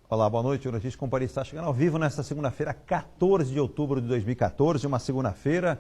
Olá, boa noite. O Notícias com Paris está chegando ao vivo nesta segunda-feira, 14 de outubro de 2014, uma segunda-feira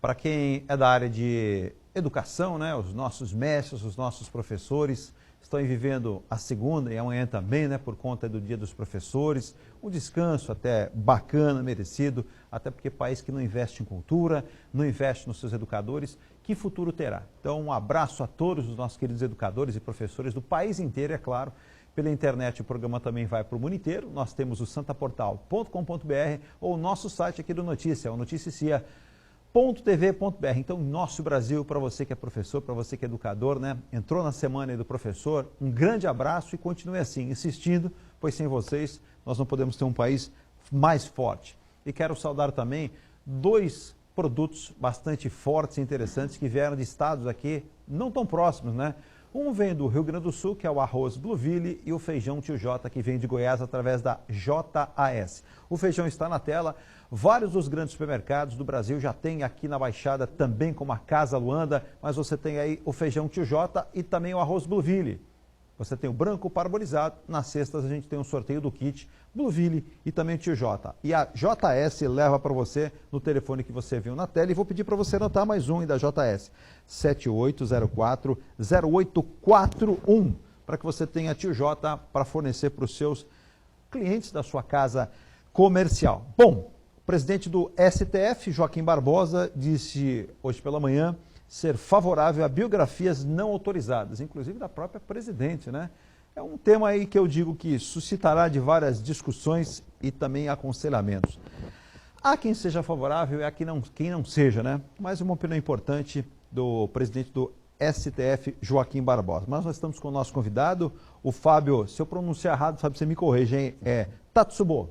para quem é da área de educação, né? Os nossos mestres, os nossos professores estão vivendo a segunda e amanhã também, né? Por conta do Dia dos Professores, um descanso até bacana, merecido, até porque país que não investe em cultura, não investe nos seus educadores, que futuro terá? Então, um abraço a todos os nossos queridos educadores e professores do país inteiro, é claro. Pela internet o programa também vai para o mundo inteiro. Nós temos o santaportal.com.br ou o nosso site aqui do Notícia, o noticicia.tv.br. Então, nosso Brasil, para você que é professor, para você que é educador, né? Entrou na semana aí do professor, um grande abraço e continue assim, insistindo, pois sem vocês nós não podemos ter um país mais forte. E quero saudar também dois produtos bastante fortes e interessantes que vieram de estados aqui não tão próximos, né? Um vem do Rio Grande do Sul, que é o arroz Blueville, e o feijão Tio Jota, que vem de Goiás através da JAS. O feijão está na tela. Vários dos grandes supermercados do Brasil já tem aqui na Baixada, também como a Casa Luanda, mas você tem aí o feijão Tio Jota e também o arroz Blueville. Você tem o branco parbolizado. Nas sextas a gente tem um sorteio do kit Blueville e também o Tio Jota. E a JS leva para você no telefone que você viu na tela. E vou pedir para você anotar mais um da JS. 7804-0841. Para que você tenha Tio Jota para fornecer para os seus clientes da sua casa comercial. Bom, o presidente do STF, Joaquim Barbosa, disse hoje pela manhã ser favorável a biografias não autorizadas, inclusive da própria presidente, né? É um tema aí que eu digo que suscitará de várias discussões e também aconselhamentos. Há quem seja favorável e há quem não seja, né? Mas uma opinião importante do presidente do STF, Joaquim Barbosa. Mas nós estamos com o nosso convidado, o Fábio, se eu pronunciar errado, Fábio, você me corrige, hein? É Tatsubo.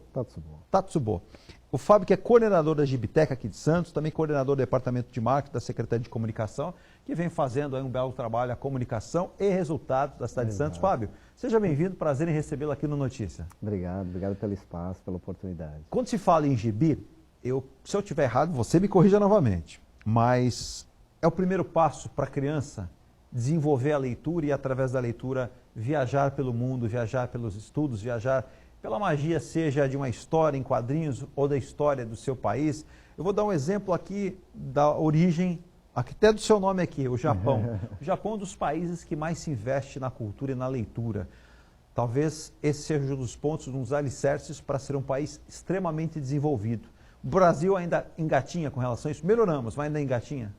O Fábio, que é coordenador da Gibiteca aqui de Santos, também coordenador do Departamento de Marketing da Secretaria de Comunicação, que vem fazendo aí um belo trabalho, a comunicação e resultados da cidade de Santos. Fábio, seja bem-vindo, prazer em recebê-lo aqui no Notícia. Obrigado pelo espaço, pela oportunidade. Quando se fala em gibi, se eu estiver errado, você me corrija novamente, mas é o primeiro passo para a criança desenvolver a leitura e, através da leitura, viajar pelo mundo, viajar pelos estudos, viajar pela magia, seja de uma história em quadrinhos ou da história do seu país. Eu vou dar um exemplo aqui da origem, até do seu nome aqui, o Japão. O Japão é um dos países que mais se investe na cultura e na leitura. Talvez esse seja um dos pontos, um dos alicerces para ser um país extremamente desenvolvido. O Brasil ainda engatinha com relação a isso? Melhoramos, mas ainda engatinha?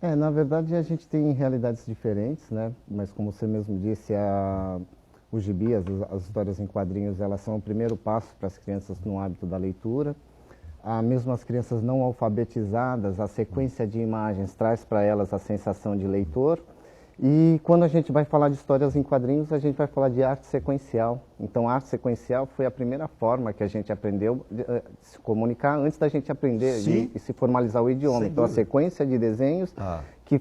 Na verdade a gente tem realidades diferentes, né? Mas como você mesmo disse, o gibi, as histórias em quadrinhos, elas são o primeiro passo para as crianças no hábito da leitura. Mesmo as crianças não alfabetizadas, a sequência de imagens traz para elas a sensação de leitor. E quando a gente vai falar de histórias em quadrinhos, a gente vai falar de arte sequencial. Então, a arte sequencial foi a primeira forma que a gente aprendeu de se comunicar antes da gente aprender e se formalizar o idioma. Então, a sequência de desenhos que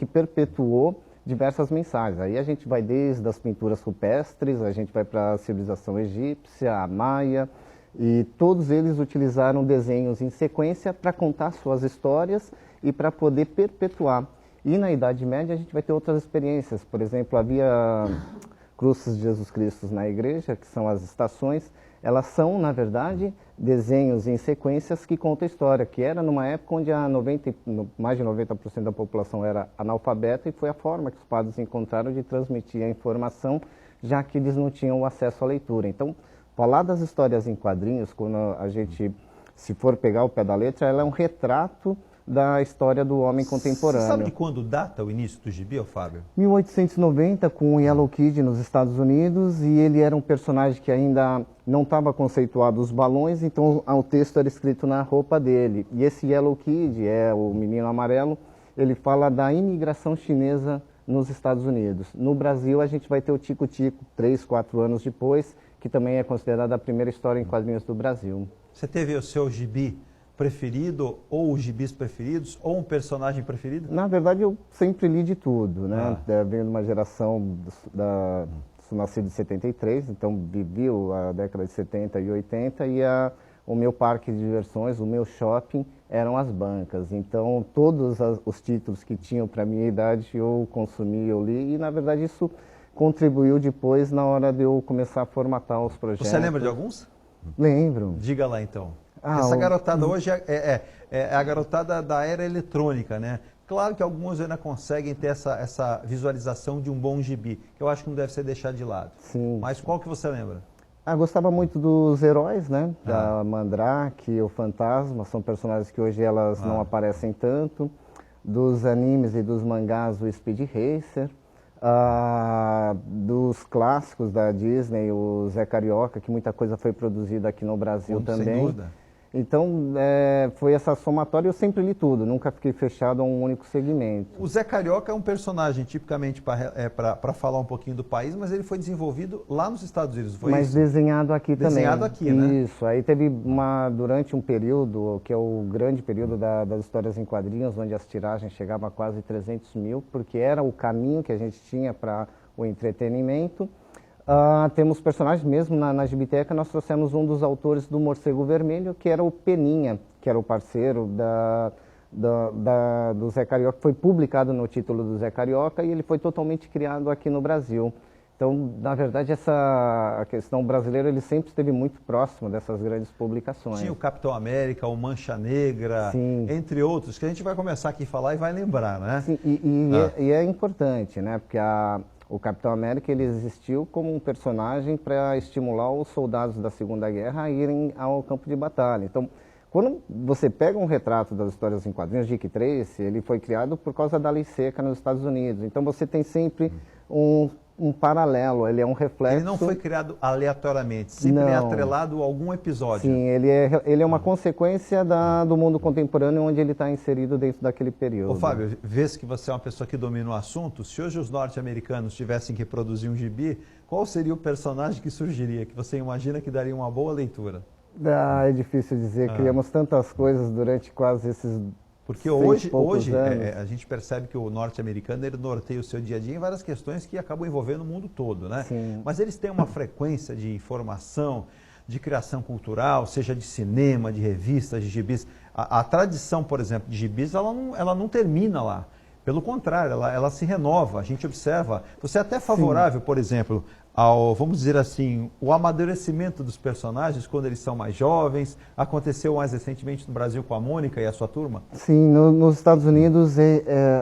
perpetuou diversas mensagens. Aí a gente vai desde as pinturas rupestres, a gente vai para a civilização egípcia, a maia, e todos eles utilizaram desenhos em sequência para contar suas histórias e para poder perpetuar. E na Idade Média a gente vai ter outras experiências. Por exemplo, havia cruzes de Jesus Cristo na igreja, que são as estações. Elas são, na verdade, desenhos em sequências que contam a história, que era numa época onde mais de 90% da população era analfabeta, e foi a forma que os padres encontraram de transmitir a informação, já que eles não tinham acesso à leitura. Então, falar das histórias em quadrinhos, quando a gente, se for pegar o pé da letra, ela é um retrato da história do homem contemporâneo. Você sabe de quando data o início do gibi, Fábio? 1890, com o Yellow Kid nos Estados Unidos, e ele era um personagem que ainda não estava conceituado os balões, então o texto era escrito na roupa dele. E esse Yellow Kid, o menino amarelo, ele fala da imigração chinesa nos Estados Unidos. No Brasil, a gente vai ter o Tico Tico, 3, 4 anos depois, que também é considerada a primeira história em quadrinhos do Brasil. Você teve o seu gibi preferido, ou os gibis preferidos, ou um personagem preferido? Na verdade, eu sempre li de tudo, né? Venho de uma geração sou nascido em 73, então vivi a década de 70 e 80 e o meu parque de diversões, o meu shopping, eram as bancas. Então, todos os títulos que tinham para a minha idade eu consumi, eu li, e na verdade isso contribuiu depois na hora de eu começar a formatar os projetos. Você lembra de alguns? Lembro. Diga lá então. Essa garotada hoje é a garotada da era eletrônica, né? Claro que alguns ainda conseguem ter essa visualização de um bom gibi, que eu acho que não deve ser deixado de lado. Sim. Mas qual que você lembra? Gostava muito dos heróis, né? Da Mandrake, o Fantasma, são personagens que hoje elas não aparecem tanto. Dos animes e dos mangás, o Speed Racer. Dos clássicos da Disney, o Zé Carioca, que muita coisa foi produzida aqui no Brasil também. Sem dúvida. Então, foi essa somatória, eu sempre li tudo, nunca fiquei fechado a um único segmento. O Zé Carioca é um personagem tipicamente para falar um pouquinho do país, mas ele foi desenvolvido lá nos Estados Unidos, foi mas isso? Desenhado aqui também. Desenhado aqui, né? Isso, aí teve durante um período, que é o grande período das histórias em quadrinhos, onde as tiragens chegavam a quase 300 mil, porque era o caminho que a gente tinha para o entretenimento. Temos personagens mesmo na Gibiteca, nós trouxemos um dos autores do Morcego Vermelho, que era o Peninha, que era o parceiro do Zé Carioca, foi publicado no título do Zé Carioca e ele foi totalmente criado aqui no Brasil. Então, na verdade, a questão brasileira, ele sempre esteve muito próximo dessas grandes publicações. Tinha o Capitão América, o Mancha Negra, sim, entre outros, que a gente vai começar aqui a falar e vai lembrar, né? Sim, e é importante, né? Porque o Capitão América ele existiu como um personagem para estimular os soldados da Segunda Guerra a irem ao campo de batalha. Então, quando você pega um retrato das histórias em quadrinhos, Dick Tracy, ele foi criado por causa da lei seca nos Estados Unidos. Então, você tem sempre um paralelo, ele é um reflexo... Ele não foi criado aleatoriamente, sempre é atrelado a algum episódio. Sim, ele é uma consequência do mundo contemporâneo onde ele está inserido dentro daquele período. Ô Fábio, vês que você é uma pessoa que domina o assunto, se hoje os norte-americanos tivessem que produzir um gibi, qual seria o personagem que surgiria, que você imagina que daria uma boa leitura? É difícil dizer, criamos tantas coisas durante quase esses... Porque hoje a gente percebe que o norte-americano ele norteia o seu dia a dia em várias questões que acabam envolvendo o mundo todo, né? Sim. Mas eles têm uma frequência de informação, de criação cultural, seja de cinema, de revistas, de gibis. A tradição, por exemplo, de gibis, ela não termina lá. Pelo contrário, ela se renova. A gente observa. Você é até favorável, por exemplo, vamos dizer assim, o amadurecimento dos personagens quando eles são mais jovens. Aconteceu mais recentemente no Brasil com a Mônica e a sua turma? Sim, nos Estados Unidos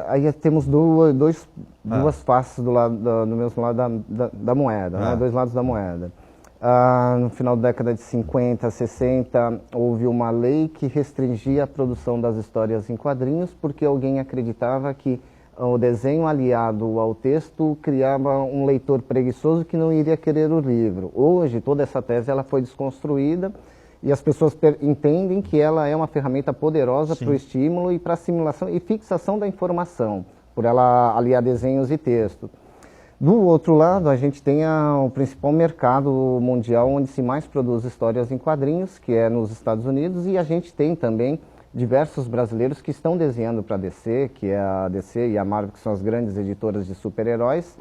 aí temos duas faces no mesmo lado da moeda, né? Dois lados da moeda. No final da década de 50, 60, houve uma lei que restringia a produção das histórias em quadrinhos porque alguém acreditava que o desenho aliado ao texto criava um leitor preguiçoso que não iria querer o livro. Hoje, toda essa tese ela foi desconstruída e as pessoas entendem que ela é uma ferramenta poderosa para o estímulo e para a assimilação e fixação da informação, por ela aliar desenhos e texto. Do outro lado, a gente tem o principal mercado mundial onde se mais produz histórias em quadrinhos, que é nos Estados Unidos, e a gente tem também diversos brasileiros que estão desenhando para a DC, que é a DC e a Marvel, que são as grandes editoras de super-heróis,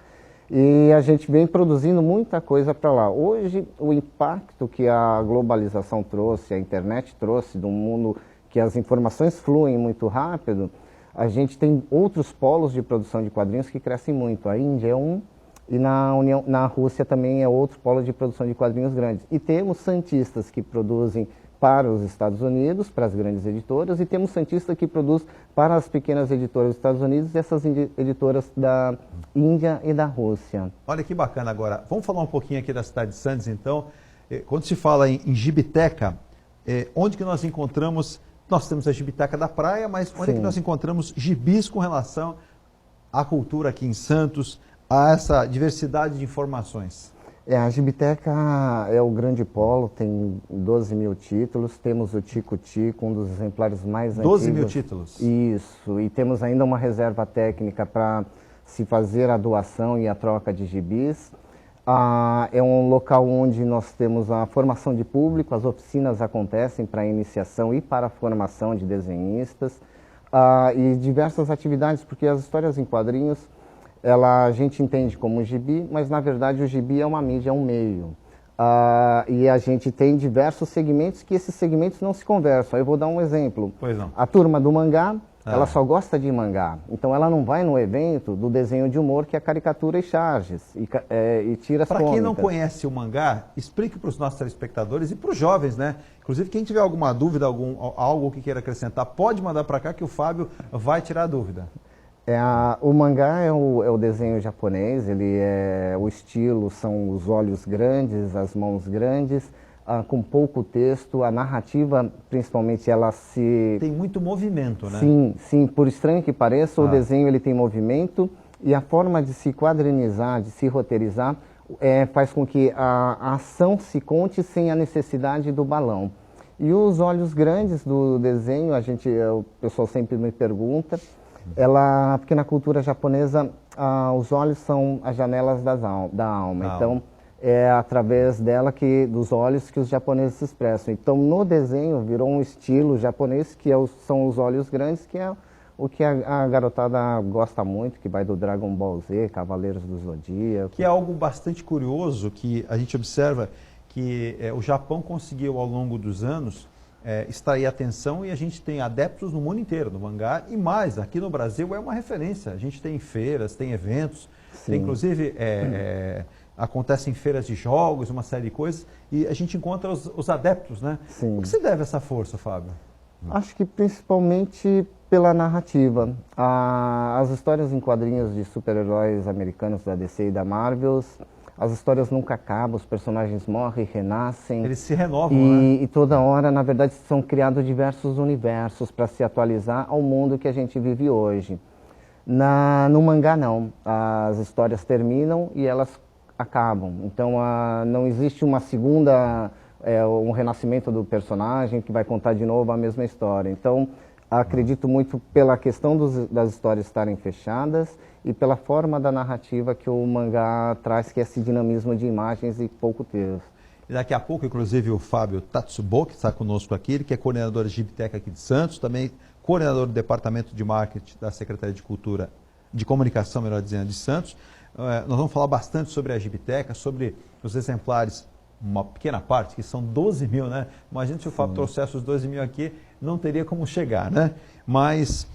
e a gente vem produzindo muita coisa para lá. Hoje, o impacto que a globalização trouxe, a internet trouxe, de um mundo que as informações fluem muito rápido, a gente tem outros polos de produção de quadrinhos que crescem muito. A Índia é um, e na Rússia também é outro polo de produção de quadrinhos grandes. E temos santistas que produzem para os Estados Unidos, para as grandes editoras, e temos santista que produz para as pequenas editoras dos Estados Unidos e essas editoras da Índia e da Rússia. Olha que bacana agora. Vamos falar um pouquinho aqui da cidade de Santos, então. Quando se fala em Gibiteca, onde que nós encontramos... Nós temos a Gibiteca da Praia, mas onde é que nós encontramos gibis com relação à cultura aqui em Santos, a essa diversidade de informações? A Gibiteca é o grande polo, tem 12 mil títulos, temos o Tico Tico, um dos exemplares mais 12 antigos. 12 mil títulos? Isso, e temos ainda uma reserva técnica para se fazer a doação e a troca de gibis. É um local onde nós temos a formação de público, as oficinas acontecem para iniciação e para a formação de desenhistas, e diversas atividades, porque as histórias em quadrinhos, a gente entende como gibi, mas na verdade o gibi é uma mídia, é um meio. E a gente tem diversos segmentos que esses segmentos não se conversam. Eu vou dar um exemplo. Pois não. A turma do mangá, ela só gosta de mangá. Então ela não vai no evento do desenho de humor, que é caricatura e charges, e tiras cômicas. Para quem não conhece o mangá, explique para os nossos telespectadores e para os jovens, né? Inclusive, quem tiver alguma dúvida, algo que queira acrescentar, pode mandar para cá que o Fábio vai tirar a dúvida. O mangá é o desenho japonês, o estilo são os olhos grandes, as mãos grandes, com pouco texto, a narrativa, principalmente, ela se... Tem muito movimento, né? Sim, sim, por estranho que pareça, o desenho ele tem movimento e a forma de se quadrinizar, de se roteirizar, faz com que a ação se conte sem a necessidade do balão. E os olhos grandes do desenho, o pessoal sempre me pergunta, porque na cultura japonesa os olhos são as janelas da alma. Então é através dos olhos que os japoneses se expressam. Então no desenho virou um estilo japonês que são os olhos grandes, que é o que a garotada gosta muito, que vai do Dragon Ball Z, Cavaleiros do Zodíaco. Que é algo bastante curioso que a gente observa que o Japão conseguiu ao longo dos anos extrair atenção, e a gente tem adeptos no mundo inteiro do mangá, e mais, aqui no Brasil é uma referência. A gente tem feiras, tem eventos, tem, inclusive acontecem feiras de jogos, uma série de coisas, e a gente encontra os adeptos, né? Sim. O que se deve a essa força, Fábio? Acho que principalmente pela narrativa. As histórias em quadrinhos de super-heróis americanos da DC e da Marvel, as histórias nunca acabam, os personagens morrem, renascem. Eles se renovam, né? E toda hora, na verdade, são criados diversos universos para se atualizar ao mundo que a gente vive hoje. No mangá, não. As histórias terminam e elas acabam. Então, não existe uma segunda, um renascimento do personagem que vai contar de novo a mesma história. Então, acredito muito pela questão das histórias estarem fechadas e pela forma da narrativa que o mangá traz, que é esse dinamismo de imagens e pouco texto. E daqui a pouco, inclusive, o Fábio Tatsubo, que está conosco aqui, ele que é coordenador de Gibiteca aqui de Santos, também coordenador do Departamento de Marketing da Secretaria de Cultura, de Comunicação, melhor dizendo, de Santos. Nós vamos falar bastante sobre a Gibiteca, sobre os exemplares, uma pequena parte, que são 12 mil, né? Imagina se o Fábio trouxesse os 12 mil aqui, não teria como chegar, né? Mas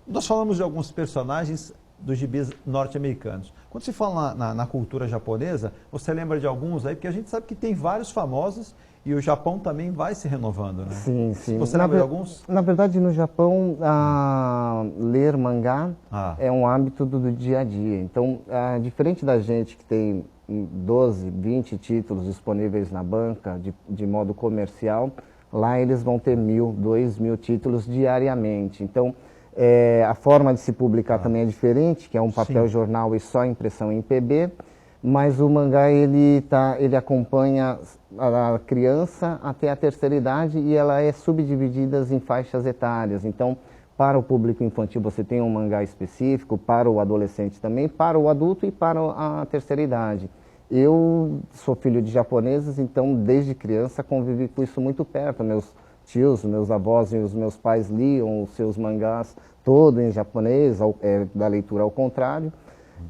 nós falamos de alguns personagens dos gibis norte-americanos. Quando se fala na cultura japonesa, você lembra de alguns aí? Porque a gente sabe que tem vários famosos e o Japão também vai se renovando, né? Sim, sim. Você lembra de alguns? Na verdade, no Japão, ler mangá é um hábito do dia a dia. Então, diferente da gente que tem 12, 20 títulos disponíveis na banca de modo comercial, lá eles vão ter 1.000, 2.000 títulos diariamente. Então, a forma de se publicar também é diferente, que é um papel jornal e só impressão em PB, mas o mangá ele acompanha a criança até a terceira idade e ela é subdividida em faixas etárias. Então, para o público infantil você tem um mangá específico, para o adolescente também, para o adulto e para a terceira idade. Eu sou filho de japoneses, então desde criança convivi com isso muito perto. Meus tios, meus avós e os meus pais liam os seus mangás todo em japonês, da leitura ao contrário.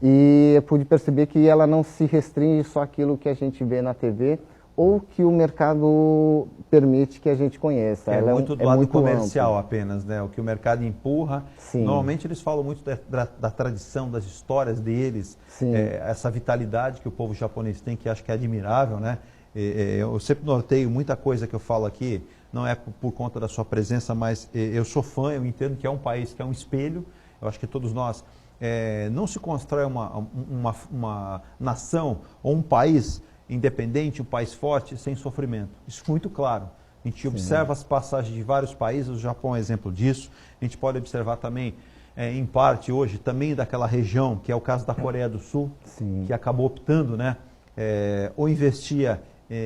E eu pude perceber que ela não se restringe só àquilo que a gente vê na TV ou que o mercado permite que a gente conheça. Ela muito do lado muito comercial ampla. Apenas, né? O que o mercado empurra. Sim. Normalmente eles falam muito da tradição, das histórias deles, essa vitalidade que o povo japonês tem, que acho que é admirável, né? Eu sempre norteio muita coisa que eu falo aqui, não é por conta da sua presença, mas eu sou fã, eu entendo que é um país que é um espelho. Eu acho que todos nós, não se constrói uma nação ou um país independente, um país forte, sem sofrimento. Isso é muito claro. A gente observa as passagens de vários países, o Japão é exemplo disso. A gente pode observar também, em parte hoje, também daquela região, que é o caso da Coreia do Sul, que acabou optando, né, ou investia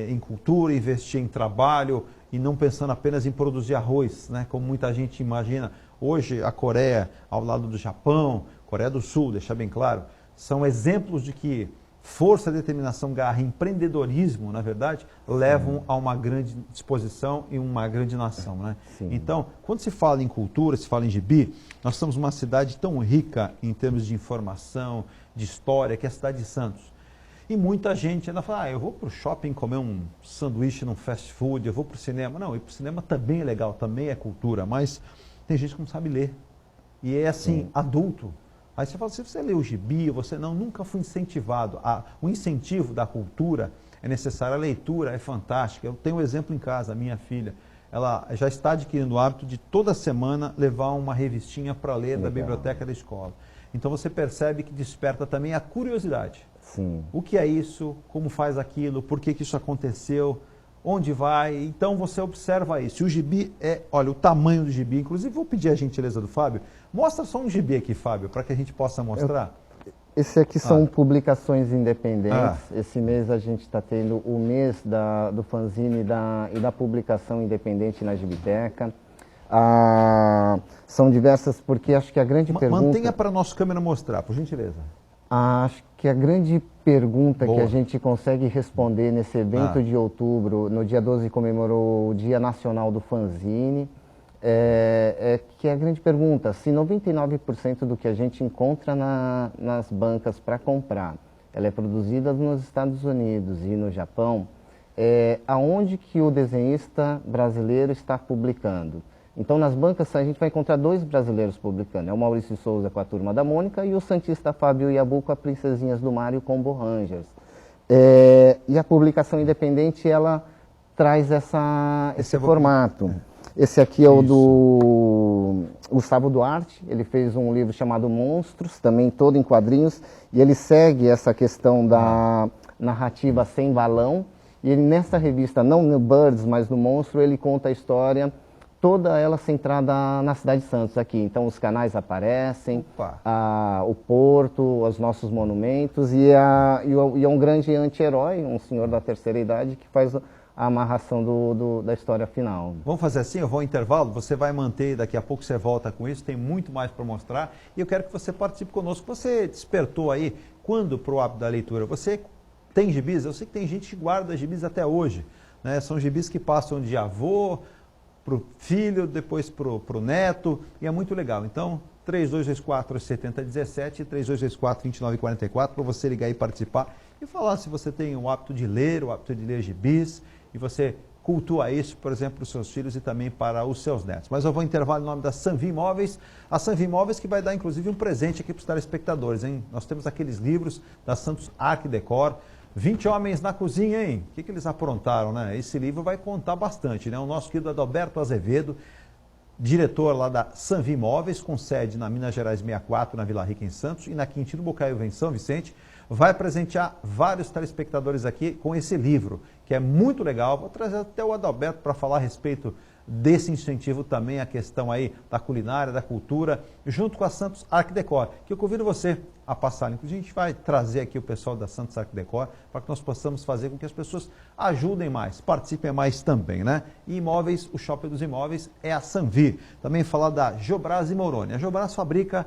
em cultura, investia em trabalho, e não pensando apenas em produzir arroz, né, como muita gente imagina. Hoje, a Coreia, ao lado do Japão, Coreia do Sul, deixar bem claro, são exemplos de que força, determinação, garra, empreendedorismo, na verdade, levam a uma grande disposição e uma grande nação, né? Sim. Então, quando se fala em cultura, se fala em gibi, nós somos uma cidade tão rica em termos de informação, de história, que é a cidade de Santos. E muita gente ainda fala, eu vou para o shopping comer um sanduíche num fast food, eu vou para o cinema. Não, ir para o cinema também é legal, também é cultura, mas tem gente que não sabe ler. E é assim, adulto. Aí você fala, se você lê o gibi, você não, nunca fui incentivado. O incentivo da cultura é necessário, a leitura é fantástica. Eu tenho um exemplo em casa, a minha filha, ela já está adquirindo o hábito de toda semana levar uma revistinha para ler da biblioteca da escola. Então você percebe que desperta também a curiosidade. Sim. O que é isso? Como faz aquilo? Por que isso aconteceu? Onde vai? Então você observa isso. E o gibi olha, o tamanho do gibi. Inclusive vou pedir a gentileza do Fábio. Mostra só um gibi aqui, Fábio, para que a gente possa mostrar. Esse aqui são publicações independentes. Esse mês a gente está tendo o mês do fanzine e da publicação independente na Gibiteca. São diversas, porque acho que a grande pergunta... Mantenha para a nossa câmera mostrar, por gentileza. Acho que a grande pergunta Boa. que a gente consegue responder nesse evento de outubro, no dia 12 comemorou o Dia Nacional do Fanzine, é que a grande pergunta, se 99% do que a gente encontra nas bancas para comprar, ela é produzida nos Estados Unidos e no Japão, aonde que o desenhista brasileiro está publicando? Então, nas bancas, a gente vai encontrar 2 brasileiros publicando. É o Maurício Souza com a Turma da Mônica e o santista Fábio Iabu com a Princesinhas do Mário Combo Rangers. E a publicação independente, ela traz esse formato. Esse aqui é o do Gustavo Duarte. Ele fez um livro chamado Monstros, também todo em quadrinhos. E ele segue essa questão da narrativa sem balão. E ele, nessa revista, não no Birds, mas no Monstro, ele conta a história... toda ela centrada na cidade de Santos aqui. Então os canais aparecem, o porto, os nossos monumentos e é um grande anti-herói, um senhor da terceira idade que faz a amarração da história final. Vamos fazer assim, eu vou ao intervalo, você vai manter, daqui a pouco você volta com isso, tem muito mais para mostrar e eu quero que você participe conosco. Você despertou aí, quando para o hábito da leitura? Você tem gibis? Eu sei que tem gente que guarda gibis até hoje, né? São gibis que passam de avô para o filho, depois para o neto, e é muito legal. Então, 3224-7017 e 3224-2944, para você ligar e participar e falar se você tem o hábito de ler, o hábito de ler gibis, e você cultua isso, por exemplo, para os seus filhos e também para os seus netos. Mas eu vou intervalo em nome da Sanvi Imóveis, a Sanvi Imóveis que vai dar, inclusive, um presente aqui para os telespectadores, hein? Nós temos aqueles livros da Santos Art Decor, 20 homens na cozinha, hein? O que eles aprontaram, né? Esse livro vai contar bastante, né? O nosso querido Adalberto Azevedo, diretor lá da Sanvi Imóveis, com sede na Minas Gerais 64, na Vila Rica, em Santos, e na Quintino Bocaiúva, em São Vicente, vai presentear vários telespectadores aqui com esse livro, que é muito legal. Vou trazer até o Adalberto para falar a respeito desse incentivo também, a questão aí da culinária, da cultura, junto com a Santos Art Decor, que eu convido você a passar. Inclusive, a gente vai trazer aqui o pessoal da Santos Art Decor para que nós possamos fazer com que as pessoas ajudem mais, participem mais também, né? E imóveis, o shopping dos imóveis é a Sanvi. Também falar da Jobras e Moroni. A Jobras fabrica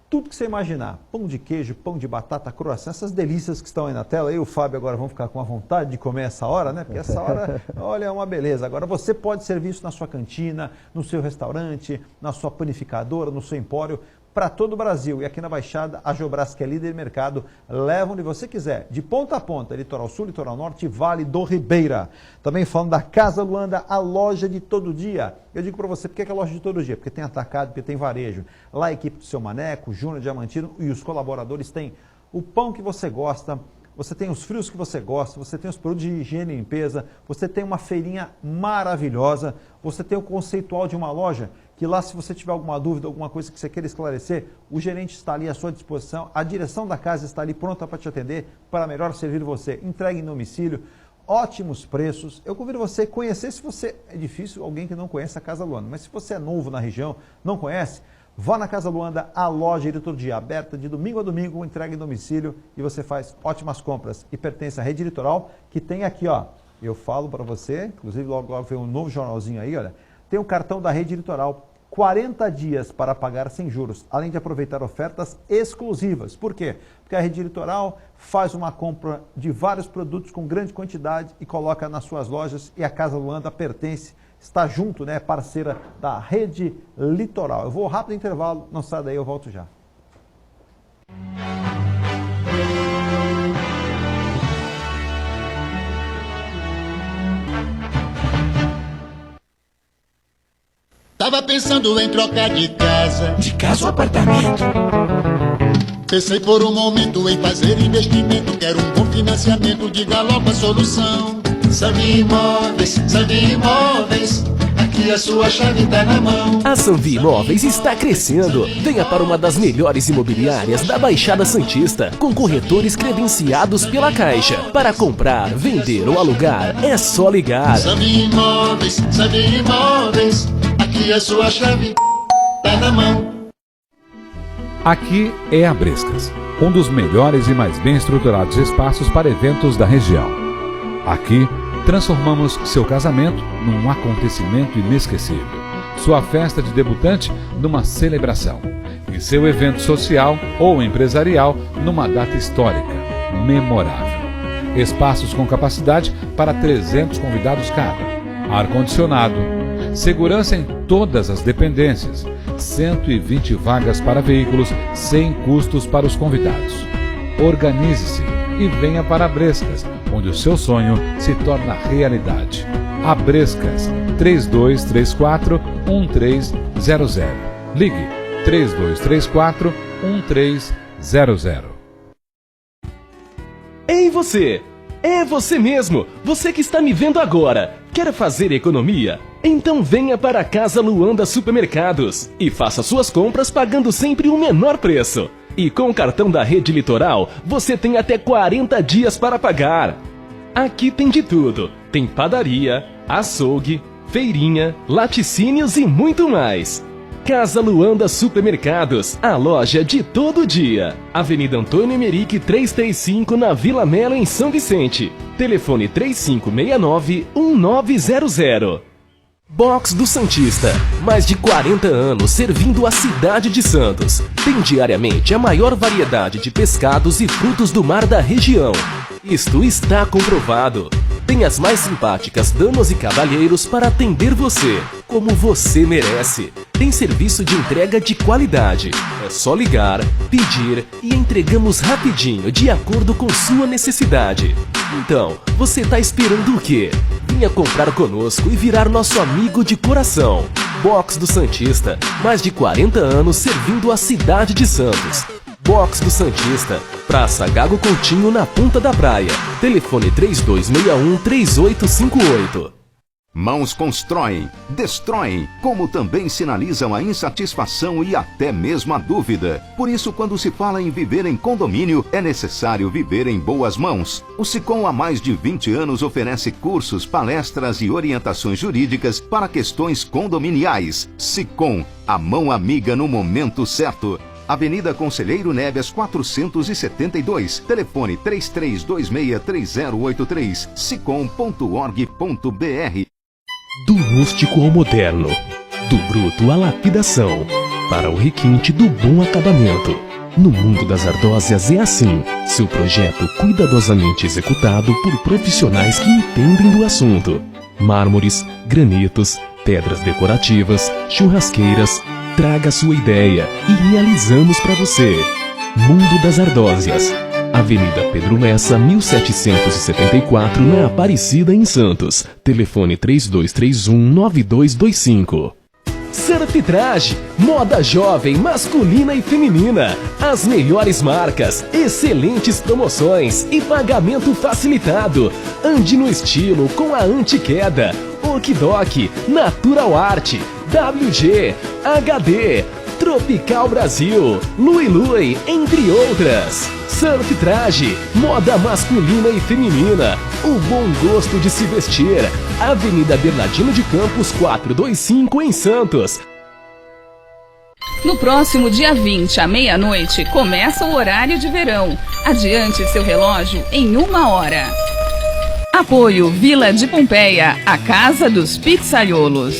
tudo que você imaginar, pão de queijo, pão de batata, croissant, essas delícias que estão aí na tela. Eu e o Fábio agora vamos ficar com a vontade de comer essa hora, né? Porque essa hora, olha, é uma beleza. Agora você pode servir isso na sua cantina, no seu restaurante, na sua panificadora, no seu empório, para todo o Brasil. E aqui na Baixada, a Jobras, que é líder de mercado, leva onde você quiser, de ponta a ponta, litoral sul, litoral norte, Vale do Ribeira. Também falando da Casa Luanda, a loja de todo dia. Eu digo para você, por que é a loja de todo dia? Porque tem atacado, porque tem varejo. Lá a equipe do Seu Maneco, Júnior Diamantino e os colaboradores têm o pão que você gosta, você tem os frios que você gosta, você tem os produtos de higiene e limpeza, você tem uma feirinha maravilhosa, você tem o conceitual de uma loja, que lá se você tiver alguma dúvida, alguma coisa que você queira esclarecer, o gerente está ali à sua disposição, a direção da casa está ali pronta para te atender, para melhor servir você. Entregue em domicílio, ótimos preços. Eu convido você a conhecer, se você é difícil, alguém que não conhece a Casa Luanda, mas se você é novo na região, não conhece, vá na Casa Luanda, a loja de todo dia, aberta de domingo a domingo, entrega em domicílio e você faz ótimas compras. E pertence à Rede Litoral, que tem aqui, ó, eu falo para você, inclusive logo vem um novo jornalzinho aí, olha, tem o cartão da Rede Litoral, 40 dias para pagar sem juros, além de aproveitar ofertas exclusivas. Por quê? Porque a Rede Litoral faz uma compra de vários produtos com grande quantidade e coloca nas suas lojas, e a Casa Luanda pertence, está junto, né, parceira da Rede Litoral. Eu vou rápido intervalo, não sai daí, eu volto já. Tava pensando em trocar de casa. De casa ou apartamento? Pensei por um momento em fazer investimento. Quero um bom financiamento, diga logo a solução. Sanvi Imóveis, aqui a sua chave tá na mão. A Sanvi Imóveis está crescendo. Venha para uma das melhores imobiliárias da Baixada Santista, com corretores credenciados pela Caixa. Para comprar, vender ou alugar, é só ligar. Sanvi Imóveis, aqui a sua chave tá na mão. Aqui é a Brescas, um dos melhores e mais bem estruturados espaços para eventos da região. Aqui, transformamos seu casamento num acontecimento inesquecível, sua festa de debutante numa celebração e seu evento social ou empresarial numa data histórica, memorável. Espaços com capacidade para 300 convidados cada, ar-condicionado, segurança em todas as dependências, 120 vagas para veículos sem custos para os convidados. Organize-se e venha para a Brescas, onde o seu sonho se torna realidade. A Brescas, 3234-1300. Ligue 3234-1300. Ei você! É você mesmo! Você que está me vendo agora! Quer fazer economia? Então venha para a Casa Luanda Supermercados e faça suas compras pagando sempre o menor preço. E com o cartão da Rede Litoral, você tem até 40 dias para pagar. Aqui tem de tudo. Tem padaria, açougue, feirinha, laticínios e muito mais. Casa Luanda Supermercados, a loja de todo dia. Avenida Antônio Emerick 335, na Vila Melo, em São Vicente. Telefone 3569-1900. Box do Santista, mais de 40 anos servindo a cidade de Santos. Tem diariamente a maior variedade de pescados e frutos do mar da região. Isto está comprovado. Tem as mais simpáticas damas e cavalheiros para atender você, como você merece. Tem serviço de entrega de qualidade. É só ligar, pedir e entregamos rapidinho, de acordo com sua necessidade. Então, você está esperando o quê? Venha comprar conosco e virar nosso amigo de coração. Box do Santista, mais de 40 anos servindo a cidade de Santos. Box do Santista, Praça Gago Coutinho, na Ponta da Praia. Telefone 3261-3858. Mãos constroem, destroem, como também sinalizam a insatisfação e até mesmo a dúvida. Por isso, quando se fala em viver em condomínio, é necessário viver em boas mãos. O Sicom há mais de 20 anos oferece cursos, palestras e orientações jurídicas para questões condominiais. Sicom, a mão amiga no momento certo. Avenida Conselheiro Neves 472, telefone 33263083, sicom.org.br. Do rústico ao moderno, do bruto à lapidação, para o requinte do bom acabamento. No mundo das ardósias é assim, seu projeto cuidadosamente executado por profissionais que entendem do assunto. Mármores, granitos, pedras decorativas, churrasqueiras. Traga sua ideia e realizamos para você. Mundo das Ardósias, Avenida Pedro Lessa, 1774, na Aparecida, em Santos. Telefone 3231-9225. Surf Traje, moda jovem, masculina e feminina. As melhores marcas, excelentes promoções e pagamento facilitado. Ande no estilo com a anti-queda. Okidok, Natural Art, WG, HD, Tropical Brasil, Lui Lui, entre outras. Surf Traje, moda masculina e feminina, o bom gosto de se vestir. Avenida Bernardino de Campos 425, em Santos. No próximo dia 20, à meia-noite, começa o horário de verão. Adiante seu relógio em 1 hora. Apoio Vila de Pompeia, a casa dos pizzaiolos.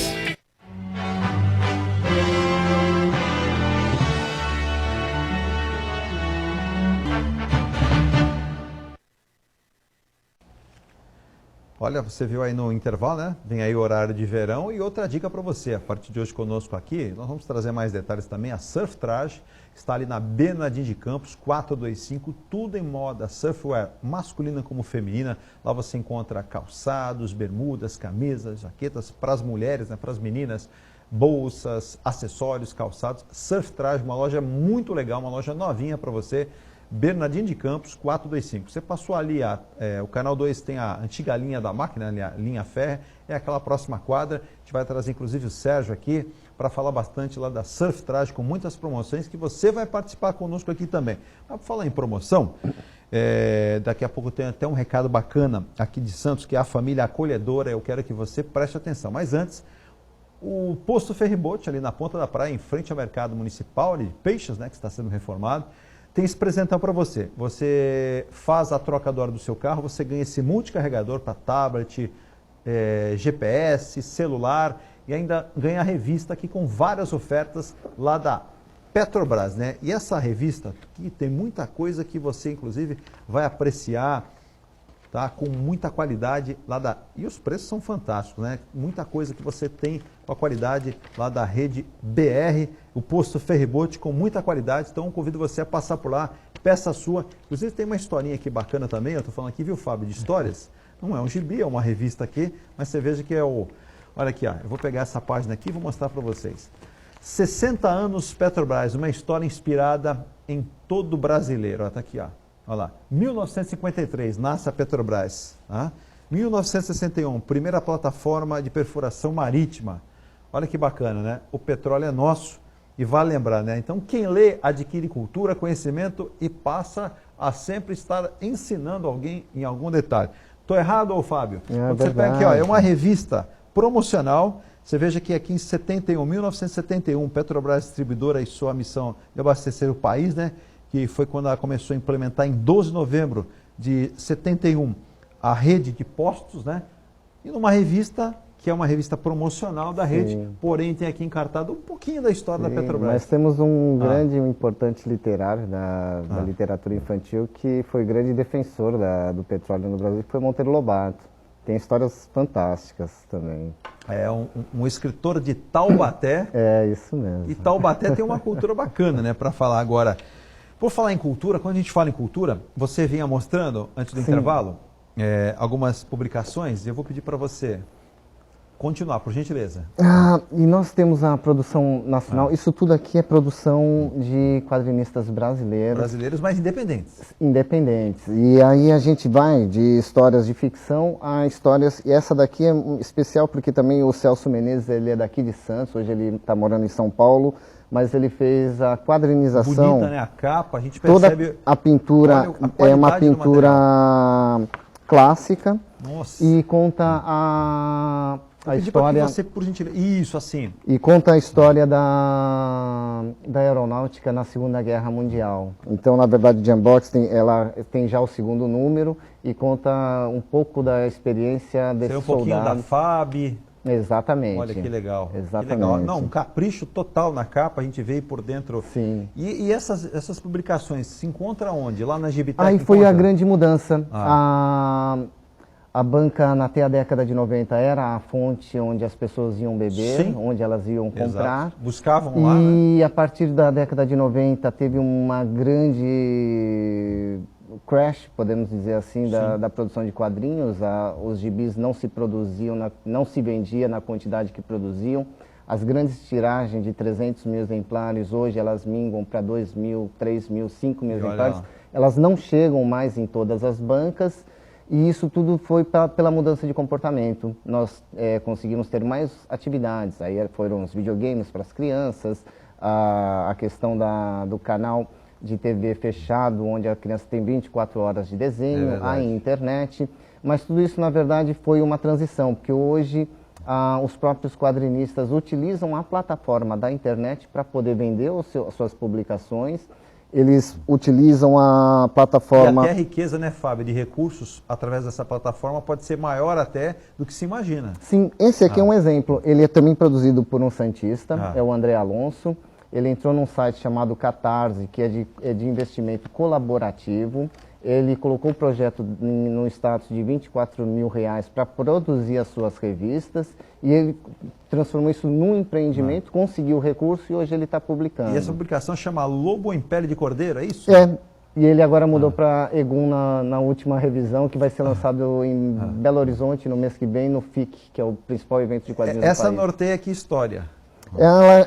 Olha, você viu aí no intervalo, né? Vem aí o horário de verão e outra dica para você. A partir de hoje conosco aqui, nós vamos trazer mais detalhes também. A Surf Traje está ali na Bernardino de Campos, 425, tudo em moda surfwear, masculina como feminina. Lá você encontra calçados, bermudas, camisas, jaquetas para as mulheres, né? Para as meninas, bolsas, acessórios, calçados. Surf Traje, uma loja muito legal, uma loja novinha para você. Bernardino de Campos, 425. Você passou ali, o canal 2 tem a antiga linha da máquina, a linha Ferre, é aquela próxima quadra. A gente vai trazer inclusive o Sérgio aqui para falar bastante lá da Surf Traje, com muitas promoções que você vai participar conosco aqui também. Mas para falar em promoção, daqui a pouco tem até um recado bacana aqui de Santos, que é a família acolhedora. Eu quero que você preste atenção. Mas antes, o posto Ferribote, ali na ponta da praia, em frente ao mercado municipal de peixes, né, que está sendo reformado, tem esse presentão para você. Você faz a troca do óleo do seu carro, você ganha esse multicarregador para tablet, GPS, celular e ainda ganha a revista aqui com várias ofertas lá da Petrobras, né? E essa revista aqui tem muita coisa que você inclusive vai apreciar, tá? Com muita qualidade lá da... E os preços são fantásticos, né? Muita coisa que você tem com a qualidade lá da rede BR, o posto Ferribote com muita qualidade. Então convido você a passar por lá, peça a sua. Inclusive tem uma historinha aqui bacana também, eu estou falando aqui, viu, Fábio, de histórias. Não é um gibi, é uma revista aqui, mas você veja que é o... Olha aqui, ó, eu vou pegar essa página aqui e vou mostrar para vocês. 60 anos Petrobras, uma história inspirada em todo brasileiro. Está aqui, ó. Olha lá, 1953, nasce a Petrobras. 1961, primeira plataforma de perfuração marítima. Olha que bacana, né? O petróleo é nosso e vale lembrar, né? Então, quem lê adquire cultura, conhecimento e passa a sempre estar ensinando alguém em algum detalhe. Estou errado, ô Fábio? Quando você pega aqui, ó, é uma revista promocional. Você veja que aqui em 1971, Petrobras distribuidora e sua missão de abastecer o país, né? Que foi quando ela começou a implementar em 12 de novembro de 71 a rede de postos, né? E numa revista que é uma revista promocional da rede, porém tem aqui encartado um pouquinho da história da Petrobras. Nós temos um grande, um importante literário da literatura infantil que foi grande defensor do petróleo no Brasil, que foi Monteiro Lobato. Tem histórias fantásticas também. É um escritor de Taubaté. É, isso mesmo. E Taubaté tem uma cultura bacana, né, para falar agora. Por falar em cultura, quando a gente fala em cultura, você vinha mostrando, antes do intervalo, algumas publicações, e eu vou pedir para você continuar, por gentileza. E nós temos a produção nacional, isso tudo aqui é produção de quadrinistas brasileiros. Brasileiros, mas independentes. Independentes. E aí a gente vai de histórias de ficção a histórias, e essa daqui é especial porque também o Celso Menezes, ele é daqui de Santos, hoje ele está morando em São Paulo, mas ele fez a quadrinização. Bonita, né? A capa, a gente percebe... Toda a pintura é uma pintura clássica. Nossa. E conta a história... Você, por gentileza... Isso, assim. E conta a história da aeronáutica na Segunda Guerra Mundial. Então, na verdade, de unboxing, ela tem já o segundo número e conta um pouco da experiência desse soldado. Um pouquinho da FAB... Exatamente. Olha que legal. Exatamente. Que legal. Não, um capricho total na capa, a gente veio por dentro. Sim. E essas publicações se encontram onde? Lá na Gibitec? Aí foi a grande mudança. A banca, até a década de 90, era a fonte onde as pessoas iam beber, onde elas iam comprar. Exato. Buscavam lá, né? E a partir da década de 90 teve uma grande crash, podemos dizer assim, da produção de quadrinhos. Os gibis não se produziam, não se vendia na quantidade que produziam. As grandes tiragens de 300 mil exemplares, hoje elas minguam para 2 mil, 3 mil, 5 mil exemplares. Elas não chegam mais em todas as bancas. E isso tudo foi pela mudança de comportamento. Nós conseguimos ter mais atividades. Aí foram os videogames para as crianças, a questão do canal de TV fechado, onde a criança tem 24 horas de desenho, a internet. Mas tudo isso, na verdade, foi uma transição, porque hoje os próprios quadrinistas utilizam a plataforma da internet para poder vender as suas publicações. Eles utilizam a plataforma... E até a riqueza, né, Fábio, de recursos através dessa plataforma pode ser maior até do que se imagina. Sim, esse aqui é um exemplo. Ele é também produzido por um santista, é o André Alonso. Ele entrou num site chamado Catarse, que é de investimento colaborativo. ele colocou um projeto no status de R$24 mil para produzir as suas revistas e ele transformou isso num empreendimento, conseguiu o recurso e hoje ele está publicando. E essa publicação chama Lobo em Pele de Cordeiro, é isso? É, e ele agora mudou para Egum na última revisão, que vai ser lançado em Belo Horizonte no mês que vem, no FIC, que é o principal evento de quadrinhos do Essa país. norteia que história?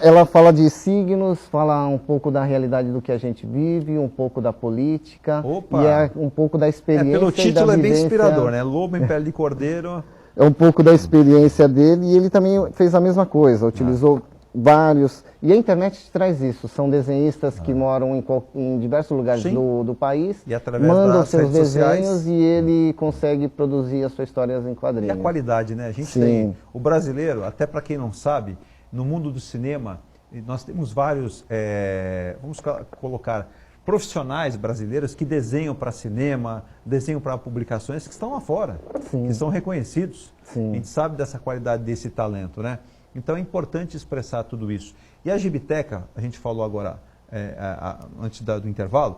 Ela fala de signos, fala um pouco da realidade do que a gente vive, um pouco da política. Opa. E é um pouco da experiência. Pelo e título da é bem vivência. inspirador, né? Lobo em Pele de Cordeiro. É um pouco da experiência dele e ele também fez a mesma coisa, utilizou vários. E a internet traz isso, são desenhistas que moram em diversos lugares do país, E através mandam das seus redes sociais. desenhos e ele consegue produzir as suas histórias em E quadrinhos. a qualidade, né? A gente Sim. tem, o brasileiro, até para quem não sabe, no mundo do cinema, nós temos vários, vamos colocar, profissionais brasileiros que desenham para cinema, desenham para publicações que estão lá fora, Sim. que são reconhecidos. Sim. A gente sabe dessa qualidade desse talento, né? Então é importante expressar tudo isso. E a Gibiteca, a gente falou agora, antes do intervalo,